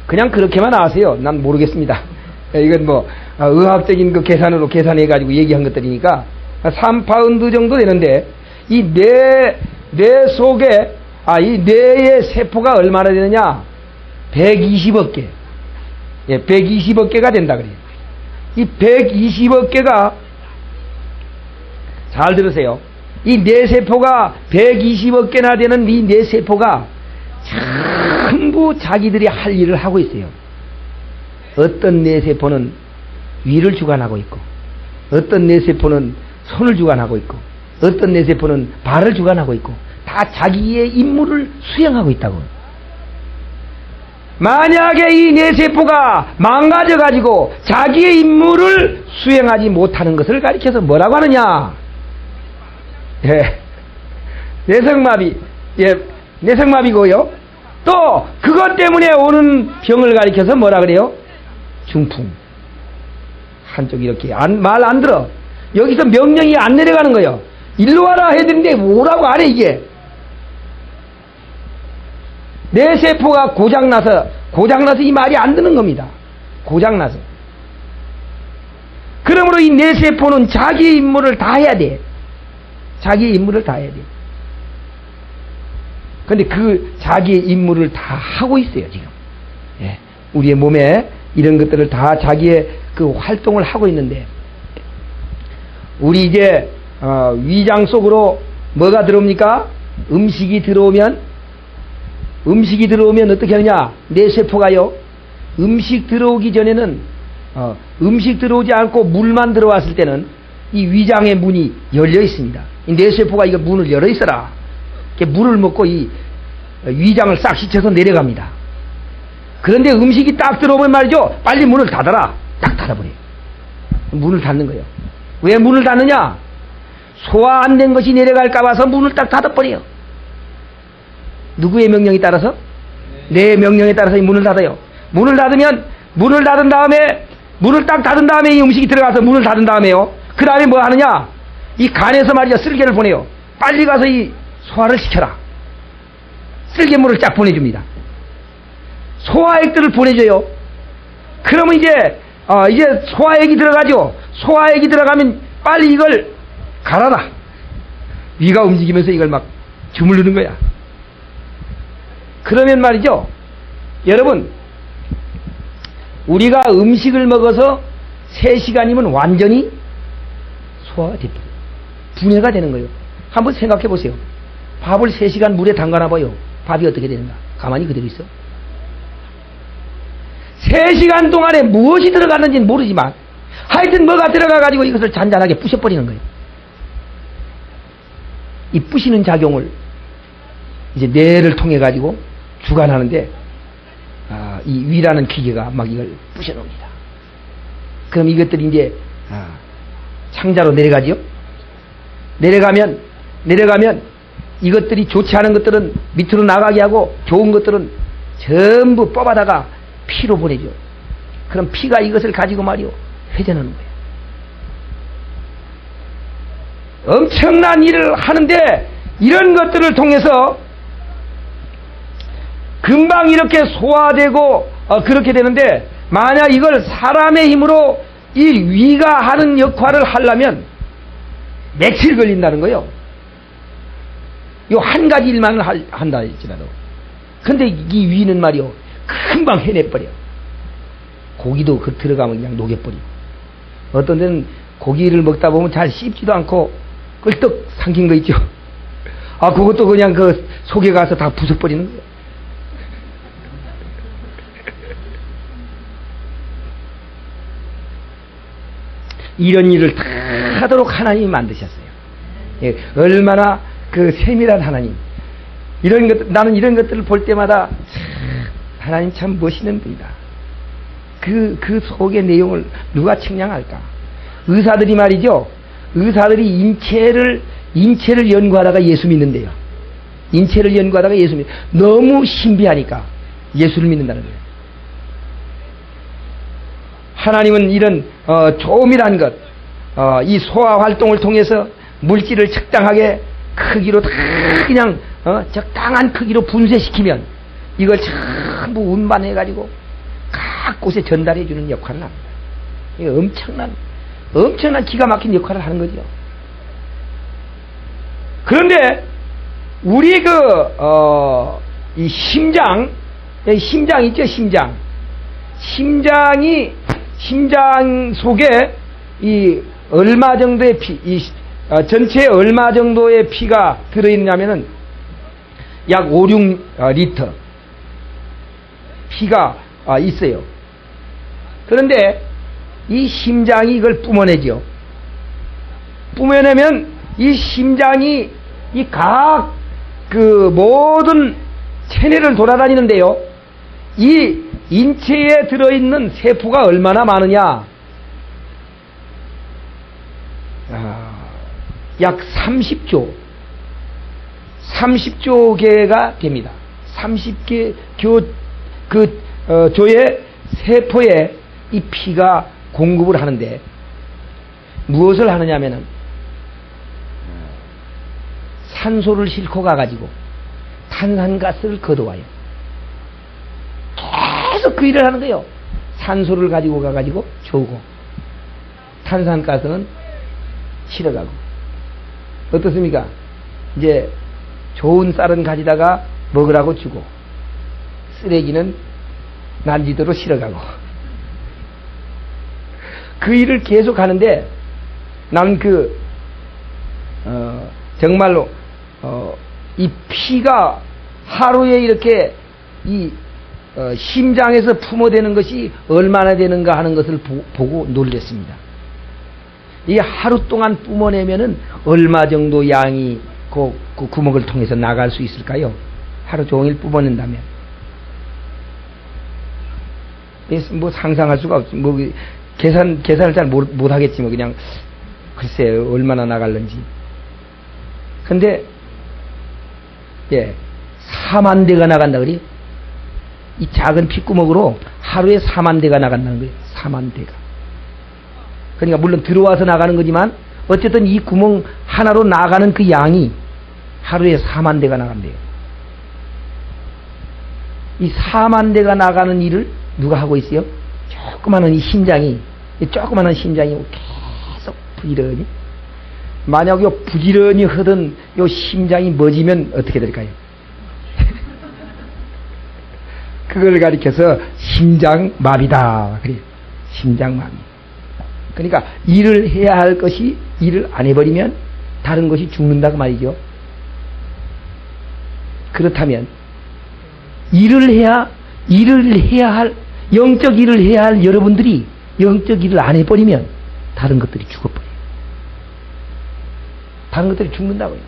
그냥 그렇게만 아세요. 난 모르겠습니다. 이건 뭐 의학적인 그 계산으로 계산해 가지고 얘기한 것들이니까 3파운드 정도 되는데, 이 뇌 속에 이 뇌의 세포가 얼마나 되느냐? 120억 개. 예, 120억 개가 된다 그래요. 이 120억 개가, 잘 들으세요. 이 뇌세포가 120억 개나 되는 이 뇌세포가 전부 자기들이 할 일을 하고 있어요. 어떤 뇌세포는 위를 주관하고 있고, 어떤 뇌세포는 손을 주관하고 있고, 어떤 뇌세포는 발을 주관하고 있고, 다 자기의 임무를 수행하고 있다고. 만약에 이 뇌세포가 망가져가지고 자기의 임무를 수행하지 못하는 것을 가리켜서 뭐라고 하느냐? 예, 뇌성마비, 예, 뇌성마비고요. 또 그것 때문에 오는 병을 가리켜서 뭐라 그래요? 중풍. 한쪽 이렇게 말 안 들어. 여기서 명령이 안 내려가는 거예요. 일로 와라 해야 되는데 뭐라고 안 해, 이게. 뇌세포가 고장나서 이 말이 안 드는 겁니다. 고장나서. 그러므로 이 뇌세포는 자기의 임무를 다 해야 돼. 자기의 임무를 다 해야 돼. 근데 그 자기의 임무를 다 하고 있어요, 지금. 예. 우리의 몸에 이런 것들을 다 자기의 그 활동을 하고 있는데, 우리 이제 위장 속으로 뭐가 들어옵니까? 음식이 들어오면 어떻게 하느냐? 뇌세포가요, 음식 들어오기 전에는 음식 들어오지 않고 물만 들어왔을 때는 이 위장의 문이 열려 있습니다. 이 뇌세포가 이거 문을 열어 있어라. 물을 먹고 이 위장을 싹 씻어서 내려갑니다. 그런데 음식이 딱 들어오면 말이죠, 빨리 문을 닫아라. 딱 닫아버려요. 문을 닫는 거예요. 왜 문을 닫느냐? 소화 안 된 것이 내려갈까 봐서 문을 딱 닫아버려요. 누구의 명령에 따라서? 내 명령에 따라서 이 문을 닫아요. 문을 닫은 다음에 문을 딱 닫은 다음에 이 음식이 들어가서 문을 닫은 다음에요, 그 다음에 뭐 하느냐? 이 간에서 말이죠, 쓸개를 보내요. 빨리 가서 이 소화를 시켜라. 쓸개물을 쫙 보내줍니다. 소화액들을 보내줘요. 그러면 이제 소화액이 들어가죠. 소화액이 들어가면 빨리 이걸 갈아라. 위가 움직이면서 이걸 막 주물르는 거야. 그러면 말이죠, 여러분, 우리가 음식을 먹어서 3시간이면 완전히 소화가 됩니다. 분해가 되는 거예요. 한번 생각해 보세요. 밥을 3시간 물에 담가놔 봐요. 밥이 어떻게 되는가? 가만히 그대로 있어. 3시간 동안에 무엇이 들어갔는지는 모르지만 하여튼 뭐가 들어가가지고 이것을 잔잔하게 부셔버리는 거예요. 이 부시는 작용을 이제 뇌를 통해 가지고 주관하는데, 이 위라는 기계가 막 이걸 부셔놓습니다. 그럼 이것들이 이제 창자로 내려가지요. 내려가면 이것들이 좋지 않은 것들은 밑으로 나가게 하고 좋은 것들은 전부 뽑아다가 피로 보내죠. 그럼 피가 이것을 가지고 말이요, 회전하는 거예요. 엄청난 일을 하는데, 이런 것들을 통해서 금방 이렇게 소화되고 그렇게 되는데, 만약 이걸 사람의 힘으로 이 위가 하는 역할을 하려면 며칠 걸린다는 거예요. 요 한 가지 일만 한다 할지라도. 근데 이 위는 말이요, 금방 해내버려. 고기도 그 들어가면 그냥 녹여버리고, 어떤 데는 고기를 먹다 보면 잘 씹지도 않고 꿀떡 삼킨 거 있죠. 그것도 그냥 그 속에 가서 다 부숴버리는 거예요. 이런 일을 다 하도록 하나님이 만드셨어요. 예, 얼마나 그 세밀한 하나님. 나는 이런 것들을 볼 때마다 참 하나님 참 멋있는 분이다. 그 속의 내용을 누가 측량할까? 의사들이 말이죠. 의사들이 인체를 연구하다가 예수 믿는데요. 인체를 연구하다가 예수 믿는. 너무 신비하니까 예수를 믿는다는 거예요. 하나님은 이런 조음이라는 것, 이 소화 활동을 통해서 물질을 적당하게 크기로 다 그냥 적당한 크기로 분쇄시키면 이걸 전부 운반해가지고 각 곳에 전달해주는 역할을 합니다. 이게 엄청난 기가 막힌 역할을 하는 거죠. 그런데 우리 이 심장 있죠, 심장 속에 이 얼마 정도의 전체에 얼마 정도의 피가 들어있냐면은 약 5, 6리터 피가 있어요. 그런데 이 심장이 이걸 뿜어내죠. 뿜어내면 이 심장이 이 각 모든 체내를 돌아다니는데요. 이 인체에 들어있는 세포가 얼마나 많으냐? 약 30조 개가 됩니다. 30개 조의 세포에 이 피가 공급을 하는데 무엇을 하느냐면은 산소를 싣고 가가지고 탄산가스를 걷어와요. 계속 그 일을 하는 거예요. 산소를 가지고 가가지고 주고 탄산가스는 실어가고. 어떻습니까? 이제 좋은 쌀은 가지다가 먹으라고 주고 쓰레기는 난지도로 실어가고 그 일을 계속 하는데 나는 정말로 이 피가 하루에 이렇게 심장에서 품어대는 것이 얼마나 되는가 하는 것을 보고 놀랐습니다. 이 하루 동안 뿜어내면은 얼마 정도 양이 그 구멍을 통해서 나갈 수 있을까요? 하루 종일 뿜어낸다면. 뭐 상상할 수가 없지. 뭐 계산을 잘 못 하겠지. 뭐 그냥 글쎄 얼마나 나갈는지. 근데 4만 대가 나간다 그래요. 이 작은 핏구멍으로 하루에 4만 대가 나간다는 거예요. 4만 대가. 그러니까 물론 들어와서 나가는 거지만 어쨌든 이 구멍 하나로 나가는 그 양이 하루에 4만 대가 나간대요. 이 4만 대가 나가는 일을 누가 하고 있어요? 조그마한 이 심장이 계속 부지런히. 만약 요 부지런히 하던 요 심장이 멎으면 어떻게 될까요? 그걸 가리켜서 심장마비다 그래요. 심장마비. 그러니까 일을 해야 할 것이 일을 안 해버리면 다른 것이 죽는다고 말이죠. 그렇다면 일을 해야 할 영적 일을 해야 할 여러분들이 영적 일을 안 해버리면 다른 것들이 죽어버려요. 다른 것들이 죽는다고요.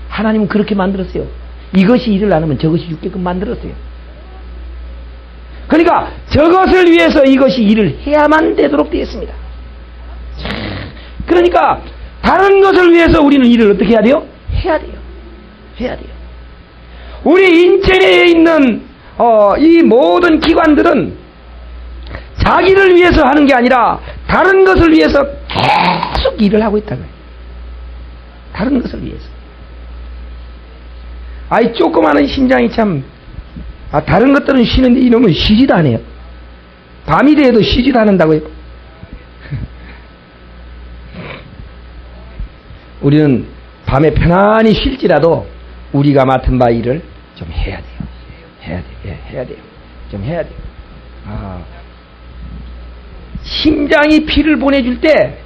하나님은 그렇게 만들었어요. 이것이 일을 안 하면 저것이 죽게끔 만들었어요. 그러니까 저것을 위해서 이것이 일을 해야만 되도록 되어 있습니다. 그러니까 다른 것을 위해서 우리는 일을 어떻게 해야 돼요? 해야 돼요. 우리 인체 내에 있는 이 모든 기관들은 자기를 위해서 하는 게 아니라 다른 것을 위해서 계속 일을 하고 있다고요. 다른 것을 위해서. 아이 조그마한 심장이 참 다른 것들은 쉬는데 이놈은 쉬지도 않아요. 밤이 돼도 쉬지도 않는다고요. 우리는 밤에 편안히 쉴지라도 우리가 맡은 바 일을 좀 해야 돼요. 좀 해야 돼요. 심장이 피를 보내줄 때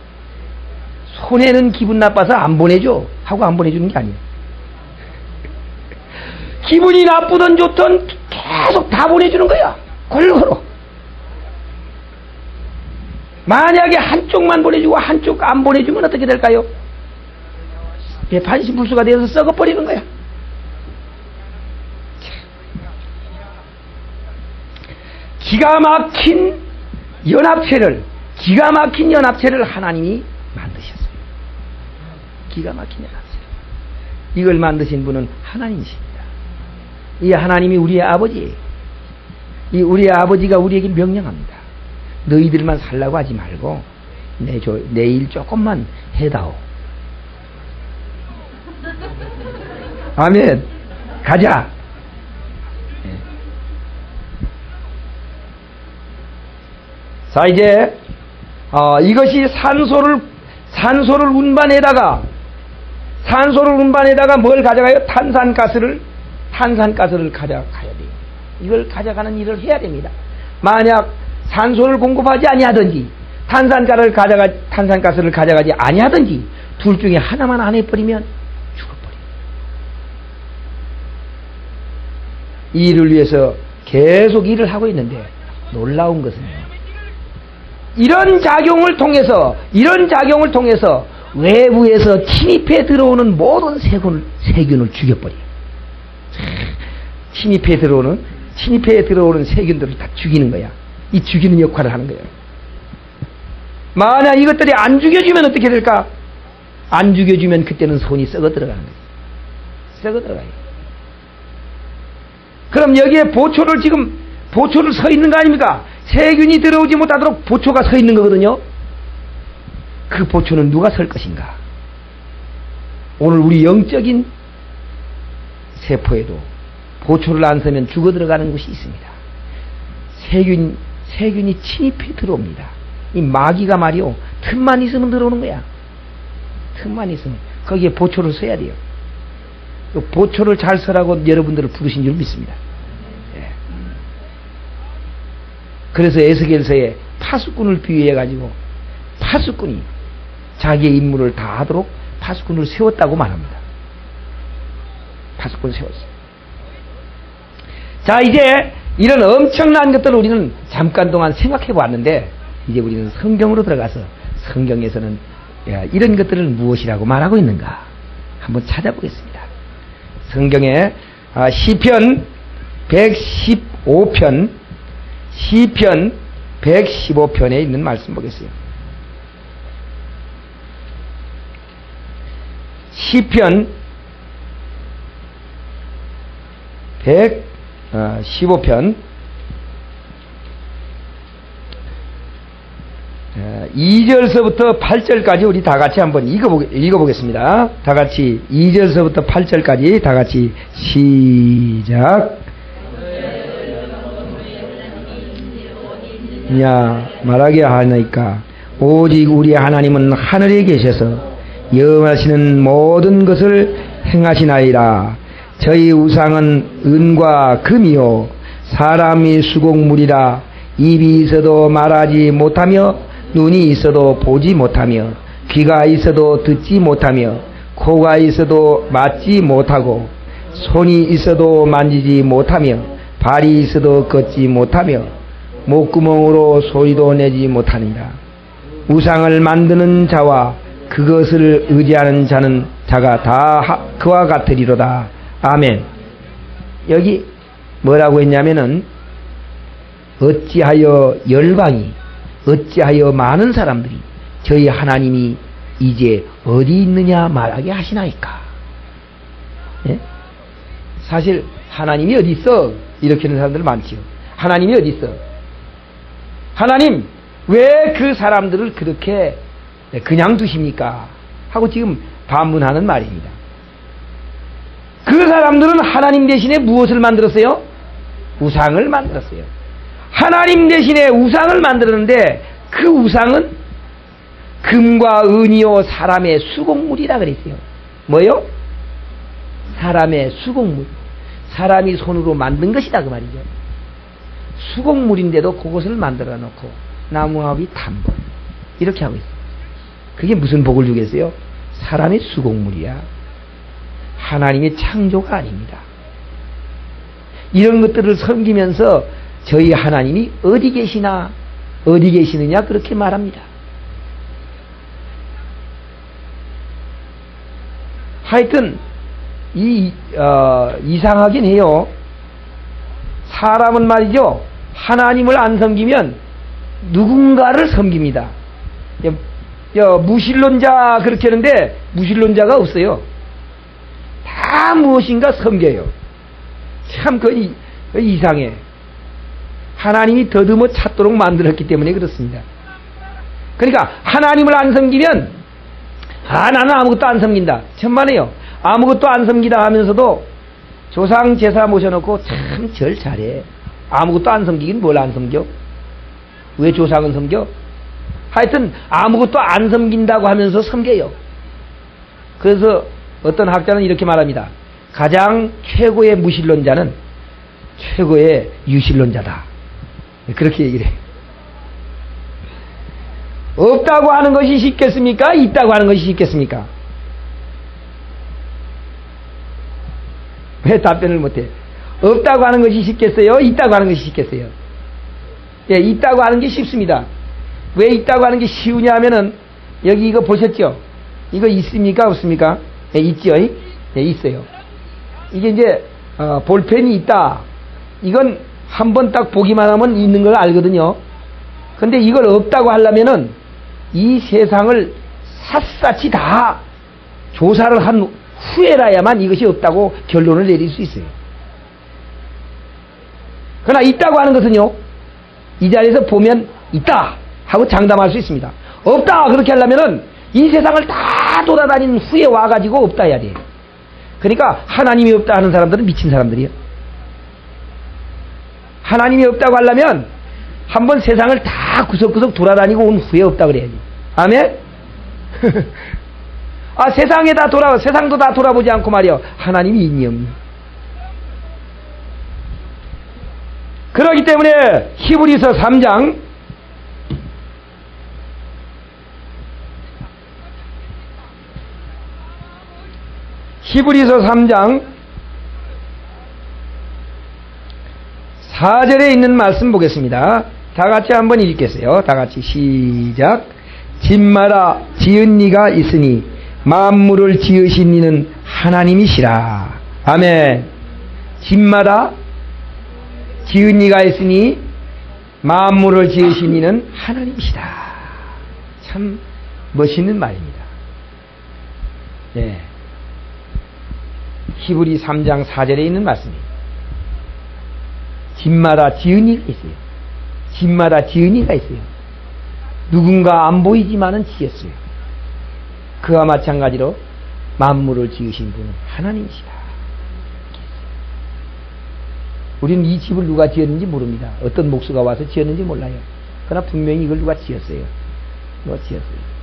손해는 기분 나빠서 안 보내줘 하고 안 보내주는 게 아니에요. 기분이 나쁘든 좋든 계속 다 보내주는 거야. 골고루. 만약에 한쪽만 보내주고 한쪽 안 보내주면 어떻게 될까요? 반신불수가 되어서 썩어버리는 거야. 기가 막힌 연합체를 하나님이 만드셨어요. 기가 막힌 연합체. 이걸 만드신 분은 하나님이십니다. 이 하나님이 우리의 아버지예요. 이 우리의 아버지가 우리에게 명령합니다. 너희들만 살라고 하지 말고 내일 조금만 해다오. 아멘. 가자. 자, 이제 이것이 산소를 운반에다가 뭘 가져가요? 탄산가스를 가져가야 돼요. 이걸 가져가는 일을 해야 됩니다. 만약 산소를 공급하지 아니하든지 탄산가스를 가져가지 아니하든지 둘 중에 하나만 안 해버리면 죽어버려요. 이 일을 위해서 계속 일을 하고 있는데 놀라운 것은 이런 작용을 통해서 외부에서 침입해 들어오는 모든 세균을 죽여버려요. 침입해 들어오는 세균들을 다 죽이는 거야. 이 죽이는 역할을 하는 거예요. 만약 이것들이 안 죽여주면 어떻게 될까? 안 죽여주면 그때는 손이 썩어 들어가는 거예요. 썩어 들어가요. 그럼 여기에 보초를 서 있는 거 아닙니까? 세균이 들어오지 못하도록 보초가 서 있는 거거든요. 그 보초는 누가 설 것인가? 오늘 우리 영적인 세포에도 보초를 안 서면 죽어 들어가는 곳이 있습니다. 세균이 침입해 들어옵니다. 이 마귀가 말이요, 틈만 있으면 들어오는 거야. 틈만 있으면 거기에 보초를 써야 돼요. 보초를 잘 서라고 여러분들을 부르신 줄 믿습니다. 예. 그래서 에스겔서에 파수꾼을 비유해 가지고 파수꾼이 자기의 임무를 다 하도록 파수꾼을 세웠다고 말합니다. 파수꾼을 세웠어요. 자, 이제 이런 엄청난 것들을 우리는 잠깐 동안 생각해 보았는데 이제 우리는 성경으로 들어가서 성경에서는 이런 것들을 무엇이라고 말하고 있는가 한번 찾아보겠습니다. 성경에 시편 115편에 있는 말씀 보겠어요. 시편 115편 2절서부터 8절까지 우리 다 같이 한번 읽어보겠습니다. 다 같이 2절서부터 8절까지 다 같이 시작. 야 말하게 하나이까 오직 우리 하나님은 하늘에 계셔서 영하시는 모든 것을 행하시나이다. 저희 우상은 은과 금이요 사람이 수곡물이라. 입이 있어도 말하지 못하며 눈이 있어도 보지 못하며 귀가 있어도 듣지 못하며 코가 있어도 맞지 못하고 손이 있어도 만지지 못하며 발이 있어도 걷지 못하며 목구멍으로 소리도 내지 못하니라. 우상을 만드는 자와 그것을 의지하는 자가 다 그와 같으리로다. 아멘. 여기 뭐라고 했냐면은 어찌하여 많은 사람들이 저희 하나님이 이제 어디 있느냐 말하게 하시나이까. 예? 사실 하나님이 어디 있어? 이렇게 하는 사람들 많지요. 하나님이 어디 있어? 하나님 왜 그 사람들을 그렇게 그냥 두십니까? 하고 지금 반문하는 말입니다. 그 사람들은 하나님 대신에 무엇을 만들었어요? 우상을 만들었어요. 하나님 대신에 우상을 만들었는데 그 우상은 금과 은이요 사람의 수곡물이라 그랬어요. 뭐요? 사람의 수곡물. 사람이 손으로 만든 것이다 그 말이죠. 수곡물인데도 그것을 만들어 놓고 나무합이 단번 이렇게 하고 있어요. 그게 무슨 복을 주겠어요? 사람의 수곡물이야. 하나님의 창조가 아닙니다. 이런 것들을 섬기면서 저희 하나님이 어디 계시느냐 그렇게 말합니다. 하여튼 이상하긴 해요. 사람은 말이죠. 하나님을 안 섬기면 누군가를 섬깁니다. 무신론자 그렇게 하는데 무신론자가 없어요. 다 무엇인가 섬겨요. 참 이상해. 하나님이 더듬어 찾도록 만들었기 때문에 그렇습니다. 그러니까 하나님을 안 섬기면 나는 아무것도 안 섬긴다. 천만에요. 아무것도 안 섬기다 하면서도 조상 제사 모셔놓고 참 절 잘해. 아무것도 안 섬기긴 뭘 안 섬겨? 왜 조상은 섬겨? 하여튼 아무것도 안 섬긴다고 하면서 섬겨요. 그래서 어떤 학자는 이렇게 말합니다. 가장 최고의 무신론자는 최고의 유신론자다. 그렇게 얘기를 해요. 없다고 하는 것이 쉽겠습니까? 있다고 하는 것이 쉽겠습니까? 왜 답변을 못해? 없다고 하는 것이 쉽겠어요? 있다고 하는 것이 쉽겠어요? 예, 있다고 하는 게 쉽습니다. 왜 있다고 하는 게 쉬우냐 하면은, 여기 이거 보셨죠? 이거 있습니까? 없습니까? 예, 있죠? 예, 있어요. 이게 이제, 볼펜이 있다. 이건 한번 딱 보기만 하면 있는 걸 알거든요. 근데 이걸 없다고 하려면은, 이 세상을 샅샅이 다 조사를 한 후에라야만 이것이 없다고 결론을 내릴 수 있어요. 그러나 있다고 하는 것은요, 이 자리에서 보면 있다 하고 장담할 수 있습니다. 없다 그렇게 하려면은 이 세상을 다 돌아다닌 후에 와가지고 없다 해야 돼. 그러니까 하나님이 없다 하는 사람들은 미친 사람들이에요. 하나님이 없다고 하려면 한번 세상을 다 구석구석 돌아다니고 온 후에 없다 그래야지. 아멘? 세상도 다 돌아보지 않고 말이요. 하나님이 있니 없니? 그렇기 때문에 히브리서 3장 히브리서 3장 4절에 있는 말씀 보겠습니다. 다 같이 한번 읽겠어요. 다 같이 시작. 집마다 지은 이가 있으니 만물을 지으신 이는 하나님이시라. 아멘. 집마다 지은 이가 있으니 만물을 지으신 이는 하나님이시다. 참 멋있는 말입니다. 네. 히브리 3장 4절에 있는 말씀입니다. 집마다 지은 이가 있어요. 집마다 지은 이가 있어요. 누군가 안 보이지만은 지었어요. 그와 마찬가지로 만물을 지으신 분은 하나님이시다. 우리는 이 집을 누가 지었는지 모릅니다. 어떤 목수가 와서 지었는지 몰라요. 그러나 분명히 이걸 누가 지었어요. 누가 지었어요.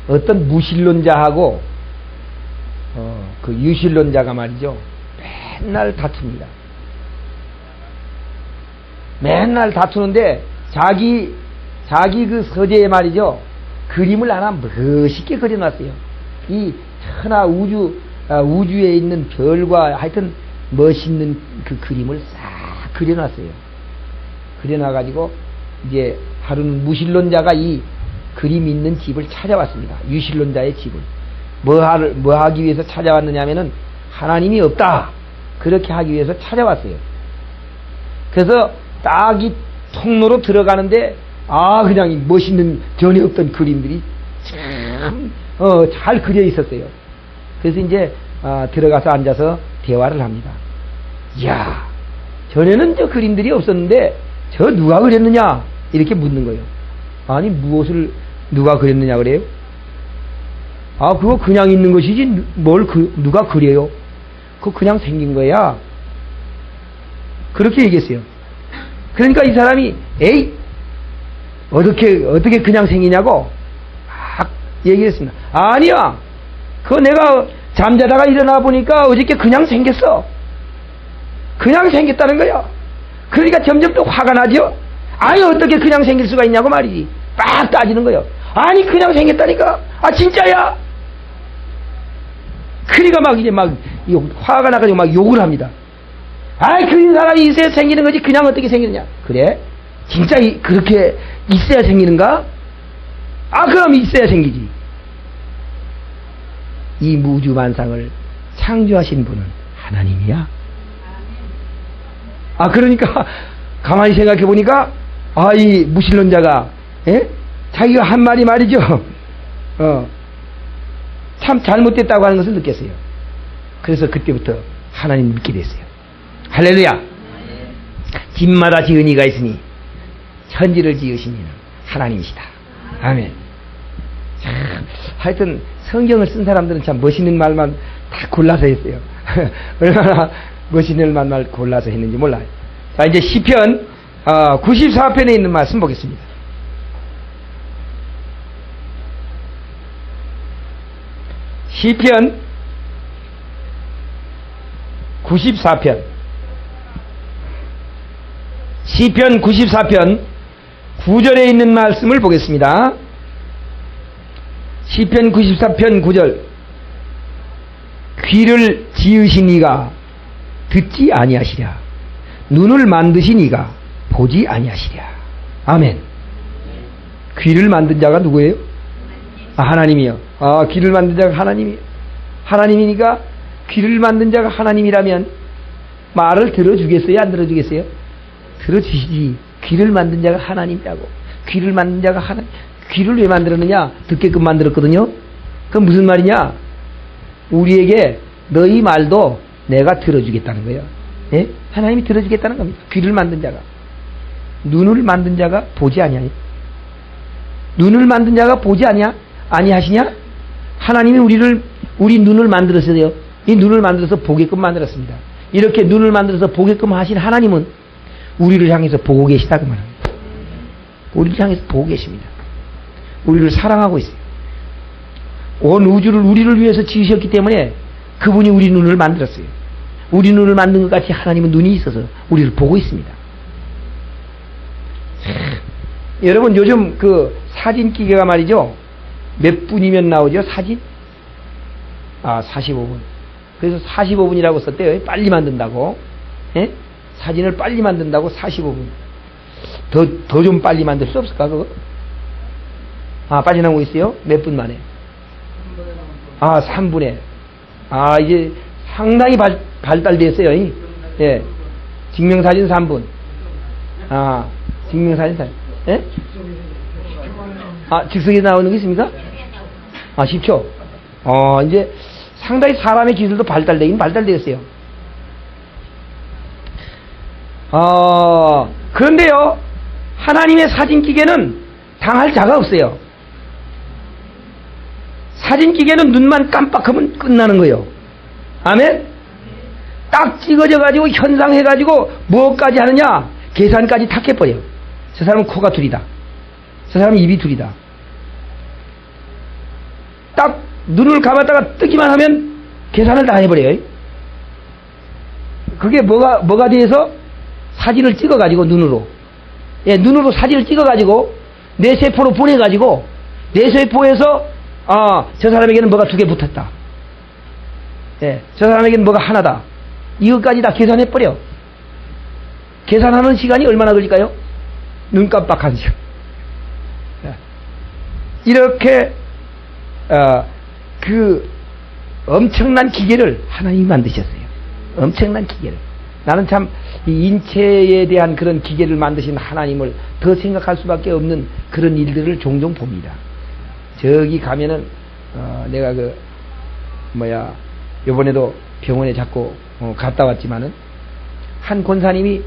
어떤 무신론자하고 그 유신론자가 말이죠. 맨날 다툽니다. 맨날 다투는데 자기 그 서재에 말이죠. 그림을 하나 멋있게 그려놨어요. 이 천하 우주에 있는 별과 하여튼 멋있는 그 그림을 싹 그려놨어요. 그려놔가지고 이제 하루는 무신론자가 이 그림 있는 집을 찾아왔습니다. 유신론자의 집을. 뭐 하기 위해서 찾아왔느냐 하면은 하나님이 없다. 그렇게 하기 위해서 찾아왔어요. 그래서 딱 이 통로로 들어가는데 그냥 이 멋있는 전에 없던 그림들이 참 잘 그려 있었어요. 그래서 이제 들어가서 앉아서 대화를 합니다. 이야, 전에는 저 그림들이 없었는데 저 누가 그렸느냐 이렇게 묻는 거예요. 아니 무엇을 누가 그렸느냐 그래요? 그거 그냥 있는 것이지 누가 그려요? 그거 그냥 생긴 거야. 그렇게 얘기했어요. 그러니까 이 사람이 에이 어떻게 그냥 생기냐고 막 얘기했습니다. 아니야, 그거 내가 잠자다가 일어나 보니까 어저께 그냥 생겼어. 그냥 생겼다는 거야. 그러니까 점점 또 화가 나죠. 아니 어떻게 그냥 생길 수가 있냐고 말이지. 막 따지는 거예요. 아니 그냥 생겼다니까. 진짜야. 그러니까 막 이제 막 화가 나가지고 막 욕을 합니다. 그런 사람이 있어야 생기는 거지 그냥 어떻게 생기느냐. 그래? 진짜 그렇게 있어야 생기는가? 그럼 있어야 생기지. 이 무주 만상을 창조하신 분은 하나님이야. 그러니까 가만히 생각해 보니까 이 무신론자가 자기가 한 말이 말이죠. 참 잘못됐다고 하는 것을 느꼈어요. 그래서 그때부터 하나님 믿게 됐어요. 할렐루야. 집마다 지은 이가 있으니 천지를 지으신 이는 하나님이시다. 아멘. 참, 하여튼 성경을 쓴 사람들은 참 멋있는 말만 다 골라서 했어요. 얼마나 멋있는 말만 골라서 했는지 몰라요. 자, 이제 시편 94편에 있는 말씀 보겠습니다. 시편 94편. 시편 94편 9절에 있는 말씀을 보겠습니다. 시편 94편 9절. 귀를 지으신 이가 듣지 아니하시랴. 눈을 만드신 이가 보지 아니하시랴. 아멘. 귀를 만든 자가 누구예요? 하나님이요. 귀를 만든 자가 하나님이에요. 하나님이니까 귀를 만든 자가 하나님이라면 말을 들어주겠어요? 안 들어주겠어요? 들어주시지. 귀를 만든 자가 하나님이라고. 귀를 만든 자가 하나님. 귀를 왜 만들었느냐? 듣게끔 만들었거든요. 그건 무슨 말이냐? 우리에게 너희 말도 내가 들어주겠다는 거예요. 예? 하나님이 들어주겠다는 겁니다. 귀를 만든 자가. 눈을 만든 자가 보지 아니하니. 눈을 만든 자가 보지 아니하시냐? 하나님이 우리 눈을 만들었어요. 이 눈을 만들어서 보게끔 만들었습니다. 이렇게 눈을 만들어서 보게끔 하신 하나님은 우리를 향해서 보고 계시다 그 말입니다. 우리를 향해서 보고 계십니다. 우리를 사랑하고 있어요. 온 우주를 우리를 위해서 지으셨기 때문에 그분이 우리 눈을 만들었어요. 우리 눈을 만든 것 같이 하나님은 눈이 있어서 우리를 보고 있습니다. 여러분 요즘 그 사진 기계가 말이죠. 몇 분이면 나오죠 사진? 45분. 그래서 45분이라고 썼대요. 빨리 만든다고. 예? 사진을 빨리 만든다고 45분. 더 좀 빨리 만들 수 없을까 그거? 빨리 나오고 있어요? 몇 분 만에? 3분에. 이제 상당히 발달됐어요. 예. 증명사진 3분. 증명사진 3분. 예? 즉석에 나오는 게 있습니까? 10초. 이제 상당히 사람의 기술도 발달되긴 발달되었어요. 그런데요, 하나님의 사진기계는 당할 자가 없어요. 사진기계는 눈만 깜빡하면 끝나는 거예요. 아멘? 딱 찍어져가지고 현상해가지고 무엇까지 하느냐? 계산까지 탁 해버려요. 저 사람은 코가 둘이다. 저 사람은 입이 둘이다. 딱 눈을 감았다가 뜨기만 하면 계산을 다 해버려요. 그게 뭐가 돼서 사진을 찍어가지고 눈으로. 눈으로 사진을 찍어가지고 뇌세포로 보내가지고 뇌세포에서 저 사람에게는 뭐가 2개 붙었다. 저 사람에게는 뭐가 하나다. 이것까지 다 계산해버려. 계산하는 시간이 얼마나 걸릴까요? 눈 깜빡한 시간. 이렇게 그 엄청난 기계를 하나님이 만드셨어요. 엄청난 기계를. 나는 참 이 인체에 대한 그런 기계를 만드신 하나님을 더 생각할 수밖에 없는 그런 일들을 종종 봅니다. 저기 가면은 내가 요번에도 병원에 자꾸 갔다 왔지만은 한 권사님이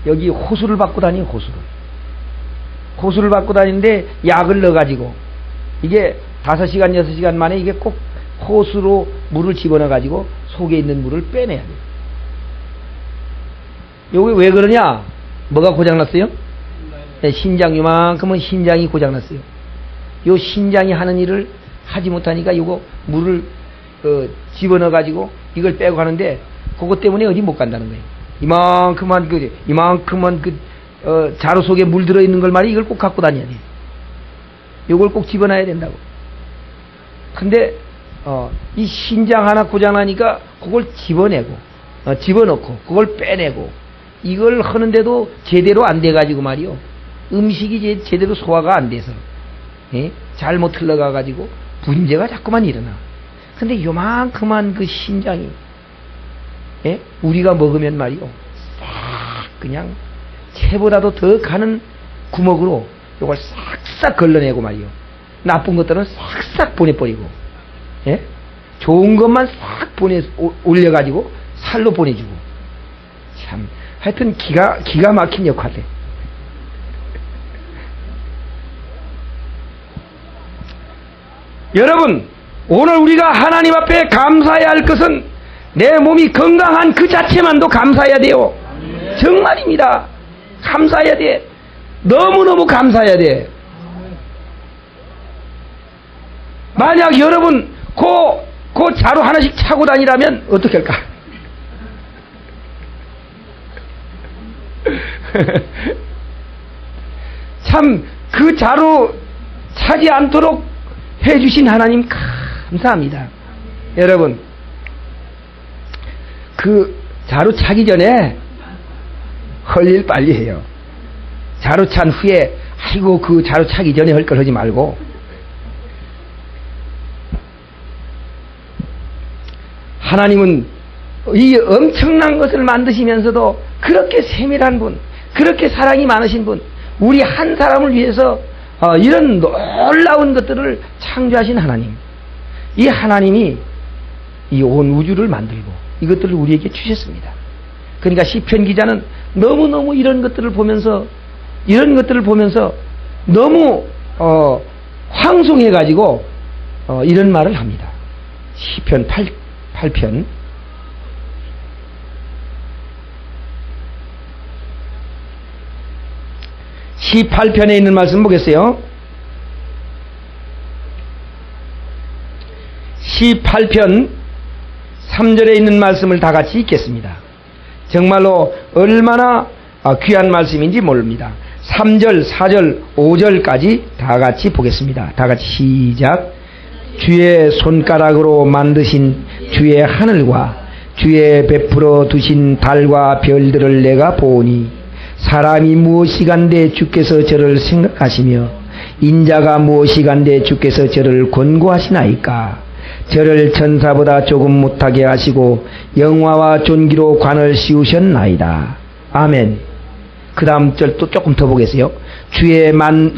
여기 호수를 받고 다니요. 호수를 받고 다니는데 약을 넣어가지고 이게 5시간 6시간 만에 이게 꼭 호수로 물을 집어넣어가지고 속에 있는 물을 빼내야 돼요. 요게 왜 그러냐? 뭐가 고장났어요? 신장, 요만큼은 신장이 고장났어요. 요 신장이 하는 일을 하지 못하니까 요거 물을 집어넣어가지고 이걸 빼고 가는데 그것 때문에 어디 못 간다는 거예요. 이만큼만 자루 속에 물 들어있는 걸 말이야. 이걸 꼭 갖고 다녀야 돼. 요걸 꼭 집어넣어야 된다고. 근데 이 신장 하나 고장나니까 그걸 집어넣고 그걸 빼내고 이걸 하는데도 제대로 안 돼가지고 말이요. 음식이 제대로 소화가 안 돼서 잘못 흘러가가지고 문제가 자꾸만 일어나. 근데 요만큼한 그 신장이, 예? 우리가 먹으면 말이요, 싹 그냥 채보다도 더 가는 구멍으로 요걸 싹싹 걸러내고 말이요, 나쁜 것들은 싹싹 보내버리고, 예? 좋은 것만 싹 올려가지고 살로 보내주고. 참 하여튼 기가 막힌 역할을 해. 여러분, 오늘 우리가 하나님 앞에 감사해야 할 것은 내 몸이 건강한 그 자체만도 감사해야 돼요. 정말입니다. 감사해야 돼. 너무너무 감사해야 돼. 만약 여러분 그 자루 하나씩 차고 다니라면 어떻게 할까? 참 그 자루 차지 않도록 해주신 하나님 감사합니다. 여러분, 그 자루 차기 전에 할 일 빨리 해요. 자루 찬 후에 아이고 그 자루 차기 전에 할 걸 하지 말고, 하나님은 이 엄청난 것을 만드시면서도 그렇게 세밀한 분, 그렇게 사랑이 많으신 분, 우리 한 사람을 위해서 이런 놀라운 것들을 창조하신 하나님, 이 하나님이 이 온 우주를 만들고 이것들을 우리에게 주셨습니다. 그러니까 시편 기자는 너무너무 이런 것들을 보면서 너무 황송해가지고 이런 말을 합니다. 시편 8편 18편에 있는 말씀 보겠어요. 18편 3절에 있는 말씀을 다 같이 읽겠습니다. 정말로 얼마나 귀한 말씀인지 모릅니다. 3절, 4절, 5절까지 다 같이 보겠습니다. 다 같이 시작. 주의 손가락으로 만드신 주의 하늘과 주의 베풀어 두신 달과 별들을 내가 보니 사람이 무엇이간데 주께서 저를 생각하시며 인자가 무엇이간데 주께서 저를 권고하시나이까. 저를 천사보다 조금 못하게 하시고 영화와 존귀로 관을 씌우셨나이다. 아멘. 그 다음 절 또 조금 더 보겠어요. 주의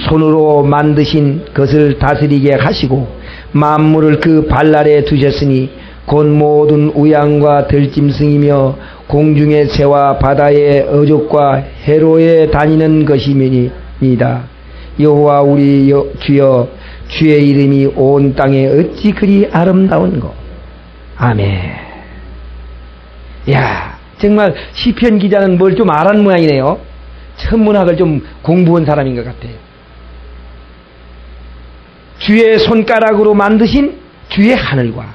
손으로 만드신 것을 다스리게 하시고 만물을 그 발 아래 두셨으니 곧 모든 우양과 들짐승이며 공중의 새와 바다의 어족과 해로에 다니는 것이니이다. 여호와 우리 주여, 주의 이름이 온 땅에 어찌 그리 아름다운고. 아멘. 야, 정말 시편 기자는 뭘 좀 알았는 모양이네요. 천문학을 좀 공부한 사람인 것 같아요. 주의 손가락으로 만드신 주의 하늘과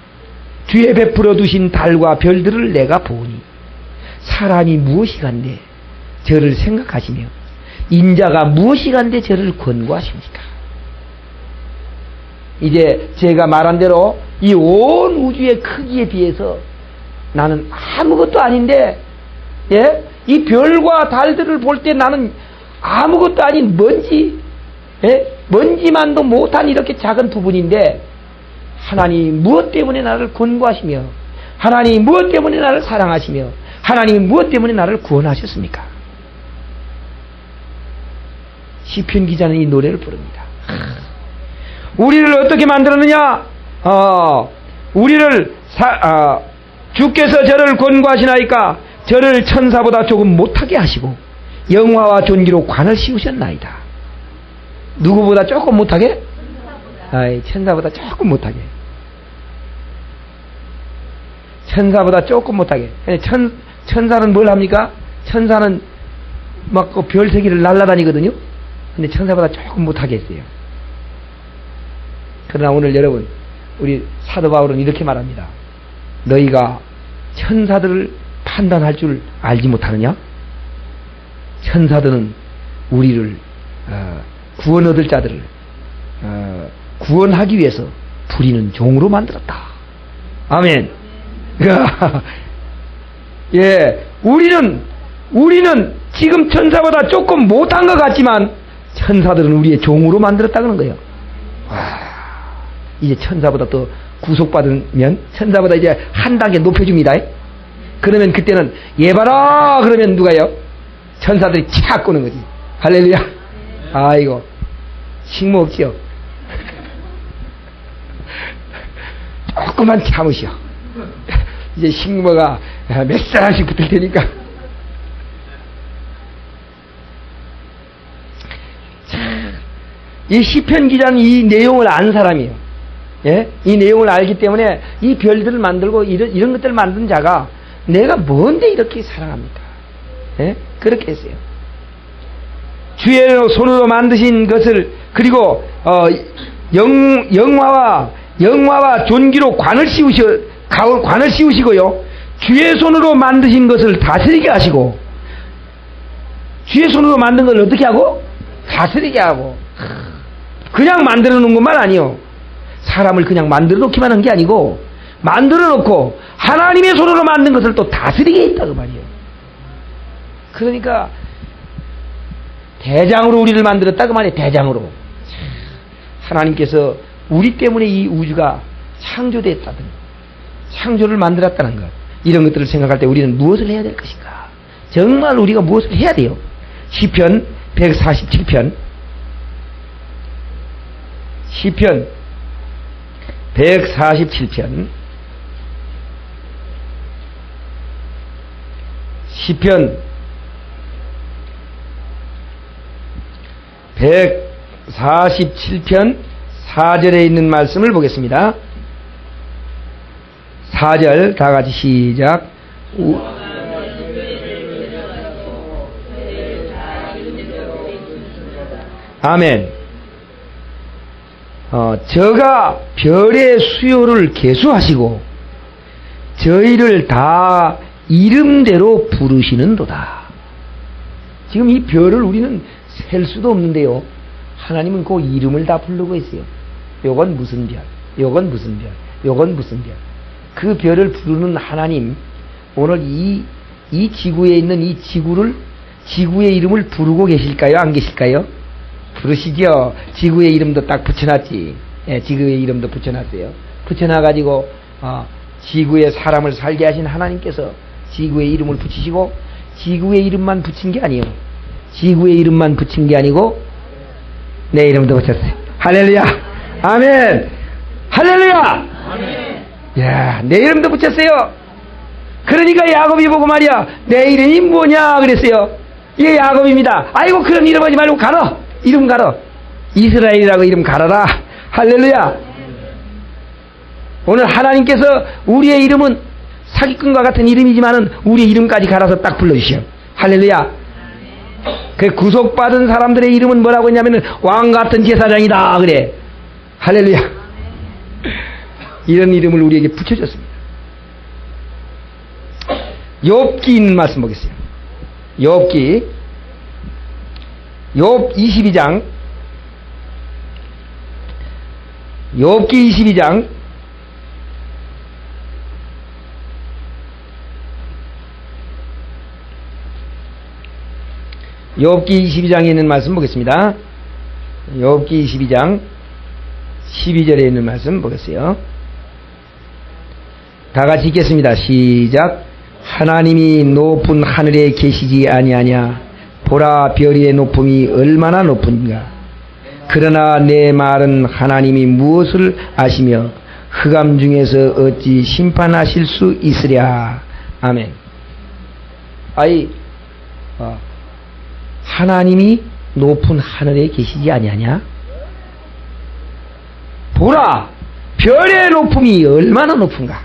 주의 베풀어 두신 달과 별들을 내가 보니 사람이 무엇이간데 저를 생각하시며 인자가 무엇이간데 저를 권고하십니까. 이제 제가 말한 대로 이 온 우주의 크기에 비해서 나는 아무것도 아닌데, 예? 이 별과 달들을 볼 때 나는 아무것도 아닌 먼지, 예? 먼지만도 못한 이렇게 작은 부분인데 하나님 무엇 때문에 나를 권고하시며 하나님 무엇 때문에 나를 사랑하시며 하나님 무엇 때문에 나를 구원하셨습니까? 시편 기자는 이 노래를 부릅니다. 우리를 어떻게 만들었느냐? 우리를 주께서 저를 권고하시나이까. 저를 천사보다 조금 못하게 하시고 영화와 존귀로 관을 씌우셨나이다. 누구보다 조금 못하게? 천사보다 조금 못하게. 천사보다 조금 못하게. 천사는 뭘 합니까? 천사는 막 그 별세기를 날아다니거든요. 근데 천사보다 조금 못하게 했어요. 그러나 오늘 여러분, 우리 사도 바울은 이렇게 말합니다. 너희가 천사들을 판단할 줄 알지 못하느냐? 천사들은 우리를 구원 얻을 자들을 구원하기 위해서 부리는 종으로 만들었다. 아멘. 예, 우리는 지금 천사보다 조금 못한 것 같지만 천사들은 우리의 종으로 만들었다 그런 거예요. 이제 천사보다 더 구속받으면 천사보다 이제 한 단계 높여줍니다. 그러면 그때는 예봐라 그러면 누가요? 천사들이 착 꼬는 거지. 할렐루야. 아이고 식모 없지요. 조금만 참으시오. 이제 식모가 몇 사람씩 붙을 테니까. 이 시편 기자는 이 내용을 안 사람이에요. 예? 이 내용을 알기 때문에 이 별들을 만들고 이런 것들을 만든 자가 내가 뭔데 이렇게 사랑합니까? 예? 그렇게 했어요. 주의 손으로 만드신 것을 그리고 영화와 존귀로 관을 씌우시고요. 주의 손으로 만드신 것을 다스리게 하시고 주의 손으로 만든 걸 어떻게 하고? 다스리게 하고. 그냥 만들어 놓은 것만 아니요. 사람을 그냥 만들어 놓기만 한 게 아니고 만들어 놓고 하나님의 손으로 만든 것을 또 다스리게 했다고 말이에요. 그러니까 대장으로 우리를 만들었다고 말이에요. 대장으로. 하나님께서 우리 때문에 이 우주가 창조됐다든 창조를 만들었다는 것, 이런 것들을 생각할 때 우리는 무엇을 해야 될 것인가? 정말 우리가 무엇을 해야 돼요? 시편 147편 147편 시편 147편 4절에 있는 말씀을 보겠습니다. 4절 다 같이 시작. 아멘. 저가 별의 수요를 계수하시고 저희를 다 이름대로 부르시는도다. 지금 이 별을 우리는 셀 수도 없는데요. 하나님은 그 이름을 다 부르고 있어요. 요건 무슨 별, 요건 무슨 별, 요건 무슨 별. 그 별을 부르는 하나님, 오늘 이 지구에 있는 이 지구의 이름을 부르고 계실까요? 안 계실까요? 부르시죠. 지구의 이름도 딱 붙여놨지. 예, 지구의 이름도 붙여놨어요. 붙여놔가지고 지구에 사람을 살게 하신 하나님께서 지구의 이름을 붙이시고 지구의 이름만 붙인 게 아니에요. 지구의 이름만 붙인 게 아니고 내 이름도 붙였어요. 할렐루야. 아멘. 할렐루야. 아멘. 야, 내 이름도 붙였어요. 그러니까 야곱이 보고 말이야, 내 이름이 뭐냐 그랬어요. 이게 야곱입니다. 아이고 그런 이름 하지 말고 갈아. 이름 갈아. 이스라엘이라고 이름 갈아라. 할렐루야. 오늘 하나님께서 우리의 이름은 사기꾼과 같은 이름이지만은 우리의 이름까지 갈아서 딱 불러주시오. 할렐루야. 그 구속받은 사람들의 이름은 뭐라고 했냐면은 왕 같은 제사장이다 그래. 할렐루야. 이런 이름을 우리에게 붙여줬습니다. 욥기 있는 말씀 보겠습니다. 욥기 욥 22장 욥기 22장 22장에 있는 말씀 보겠습니다. 욥기 22장 12절에 있는 말씀 보겠어요. 다 같이 읽겠습니다. 시작. 하나님이 높은 하늘에 계시지 아니하냐. 보라 별의 높음이 얼마나 높은가. 그러나 내 말은 하나님이 무엇을 아시며 흑암 중에서 어찌 심판하실 수 있으랴. 아멘. 하나님이 높은 하늘에 계시지 아니하냐. 보라 별의 높음이 얼마나 높은가.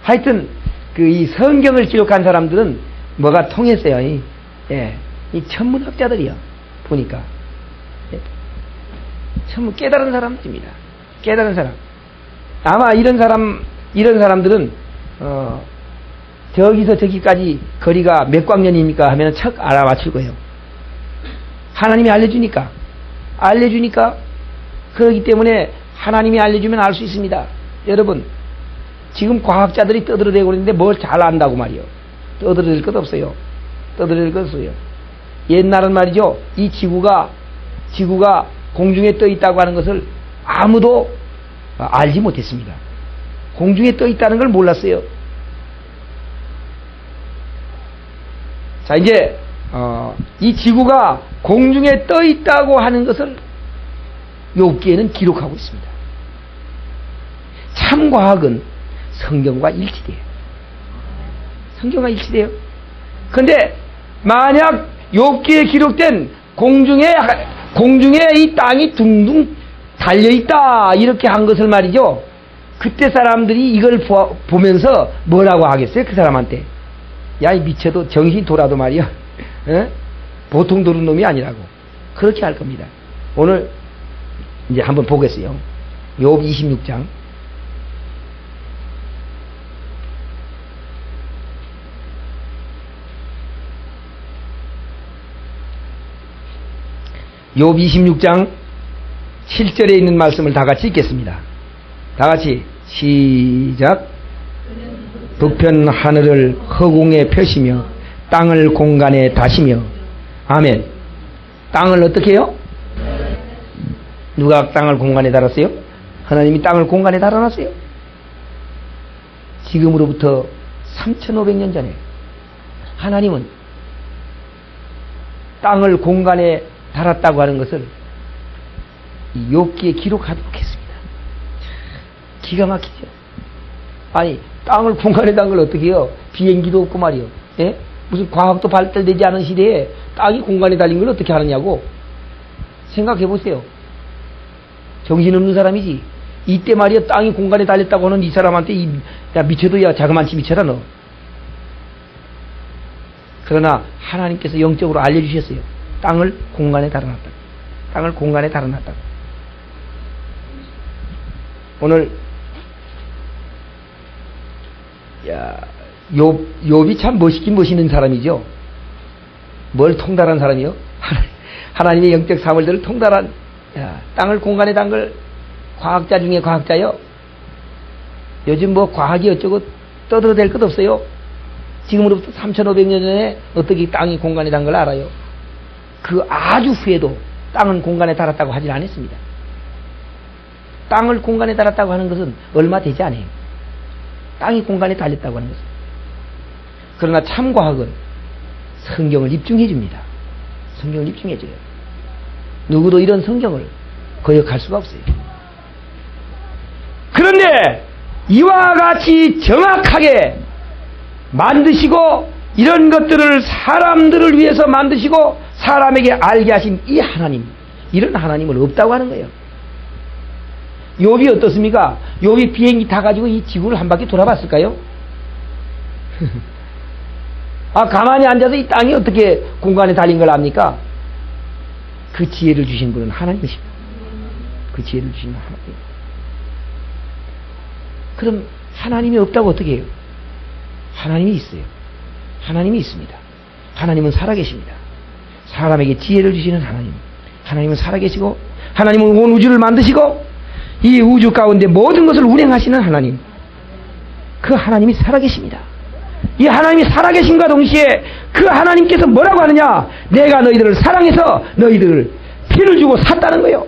하여튼 이 성경을 기록한 사람들은 뭐가 통했어요. 이 천문학자들이요. 보니까 천문 깨달은 사람들입니다. 깨달은 사람. 아마 이런 사람들은 저기서 저기까지 거리가 몇 광년입니까 하면 척 알아맞힐 거예요. 하나님이 알려주니까 그렇기 때문에 하나님이 알려주면 알 수 있습니다. 여러분 지금 과학자들이 떠들어대고 있는데 뭘 잘 안다고 말이요. 떠들어댈 것 없어요. 떠들어댈 것 없어요. 옛날은 말이죠. 이 지구가 공중에 떠 있다고 하는 것을 아무도 알지 못했습니다. 공중에 떠 있다는 걸 몰랐어요. 자, 이제 이 지구가 공중에 떠 있다고 하는 것을 욥기에는 기록하고 있습니다. 참 과학은 성경과 일치돼요. 성경과 일치돼요. 그런데 만약 욥기에 기록된 공중에 이 땅이 둥둥 달려있다 이렇게 한 것을 말이죠, 그때 사람들이 이걸 보면서 뭐라고 하겠어요? 그 사람한테 야, 이 미쳐도 정신 돌아도 말이야 보통 도른 놈이 아니라고 그렇게 할 겁니다. 오늘 이제 한번 보겠어요. 욥 26장. 욥 26장 7절에 있는 말씀을 다 같이 읽겠습니다. 다 같이 시작. 북편 하늘을 허공에 펴시며 땅을 공간에 다시며. 아멘. 땅을 어떻게 해요? 누가 땅을 공간에 달았어요? 하나님이 땅을 공간에 달아놨어요. 지금으로부터 3500년 전에 하나님은 땅을 공간에 달았다고 하는 것을 이 욥기에 기록하도록 했습니다. 기가 막히죠. 아니, 땅을 공간에 단 걸 어떻게 해요? 비행기도 없고 말이요. 예? 무슨 과학도 발달되지 않은 시대에 땅이 공간에 달린 걸 어떻게 하느냐고 생각해 보세요. 정신없는 사람이지. 이때 말이야 땅이 공간에 달렸다고 하는 이 사람한테 야, 미쳐도 야, 자그만치 미쳐라 너. 그러나 하나님께서 영적으로 알려주셨어요. 땅을 공간에 달아놨다. 땅을 공간에 달아놨다. 오늘 야, 욥이 참 멋있긴 멋있는 사람이죠. 뭘 통달한 사람이요? 하나님의 영적 사물들을 통달한, 야, 땅을 공간에 단 걸 과학자 중에 과학자요. 요즘 뭐 과학이 어쩌고 떠들어댈 것 없어요. 지금으로부터 3500년 전에 어떻게 땅이 공간에 단 걸 알아요. 그 아주 후에도 땅은 공간에 달았다고 하질 않았습니다. 땅을 공간에 달았다고 하는 것은 얼마 되지 않아요. 땅이 공간에 달렸다고 하는 것은. 그러나 참과학은 성경을 입증해 줍니다. 성경을 입증해 줘요. 누구도 이런 성경을 거역할 수가 없어요. 그런데 이와 같이 정확하게 만드시고 이런 것들을 사람들을 위해서 만드시고 사람에게 알게 하신 이 하나님, 이런 하나님은 없다고 하는 거예요. 욥이 어떻습니까? 욥이 비행기 타가지고 이 지구를 한 바퀴 돌아봤을까요? 가만히 앉아서 이 땅이 어떻게 공간에 달린 걸 압니까? 그 지혜를 주신 분은 하나님이십니다. 그 지혜를 주신 하나님. 그럼 하나님이 없다고 어떻게 해요? 하나님이 있어요. 하나님이 있습니다. 하나님은 살아계십니다. 사람에게 지혜를 주시는 하나님. 하나님은 살아계시고 하나님은 온 우주를 만드시고 이 우주 가운데 모든 것을 운행하시는 하나님. 그 하나님이 살아계십니다. 이 하나님이 살아계심과 동시에 그 하나님께서 뭐라고 하느냐? 내가 너희들을 사랑해서 너희들을 피를 주고 샀다는 거예요.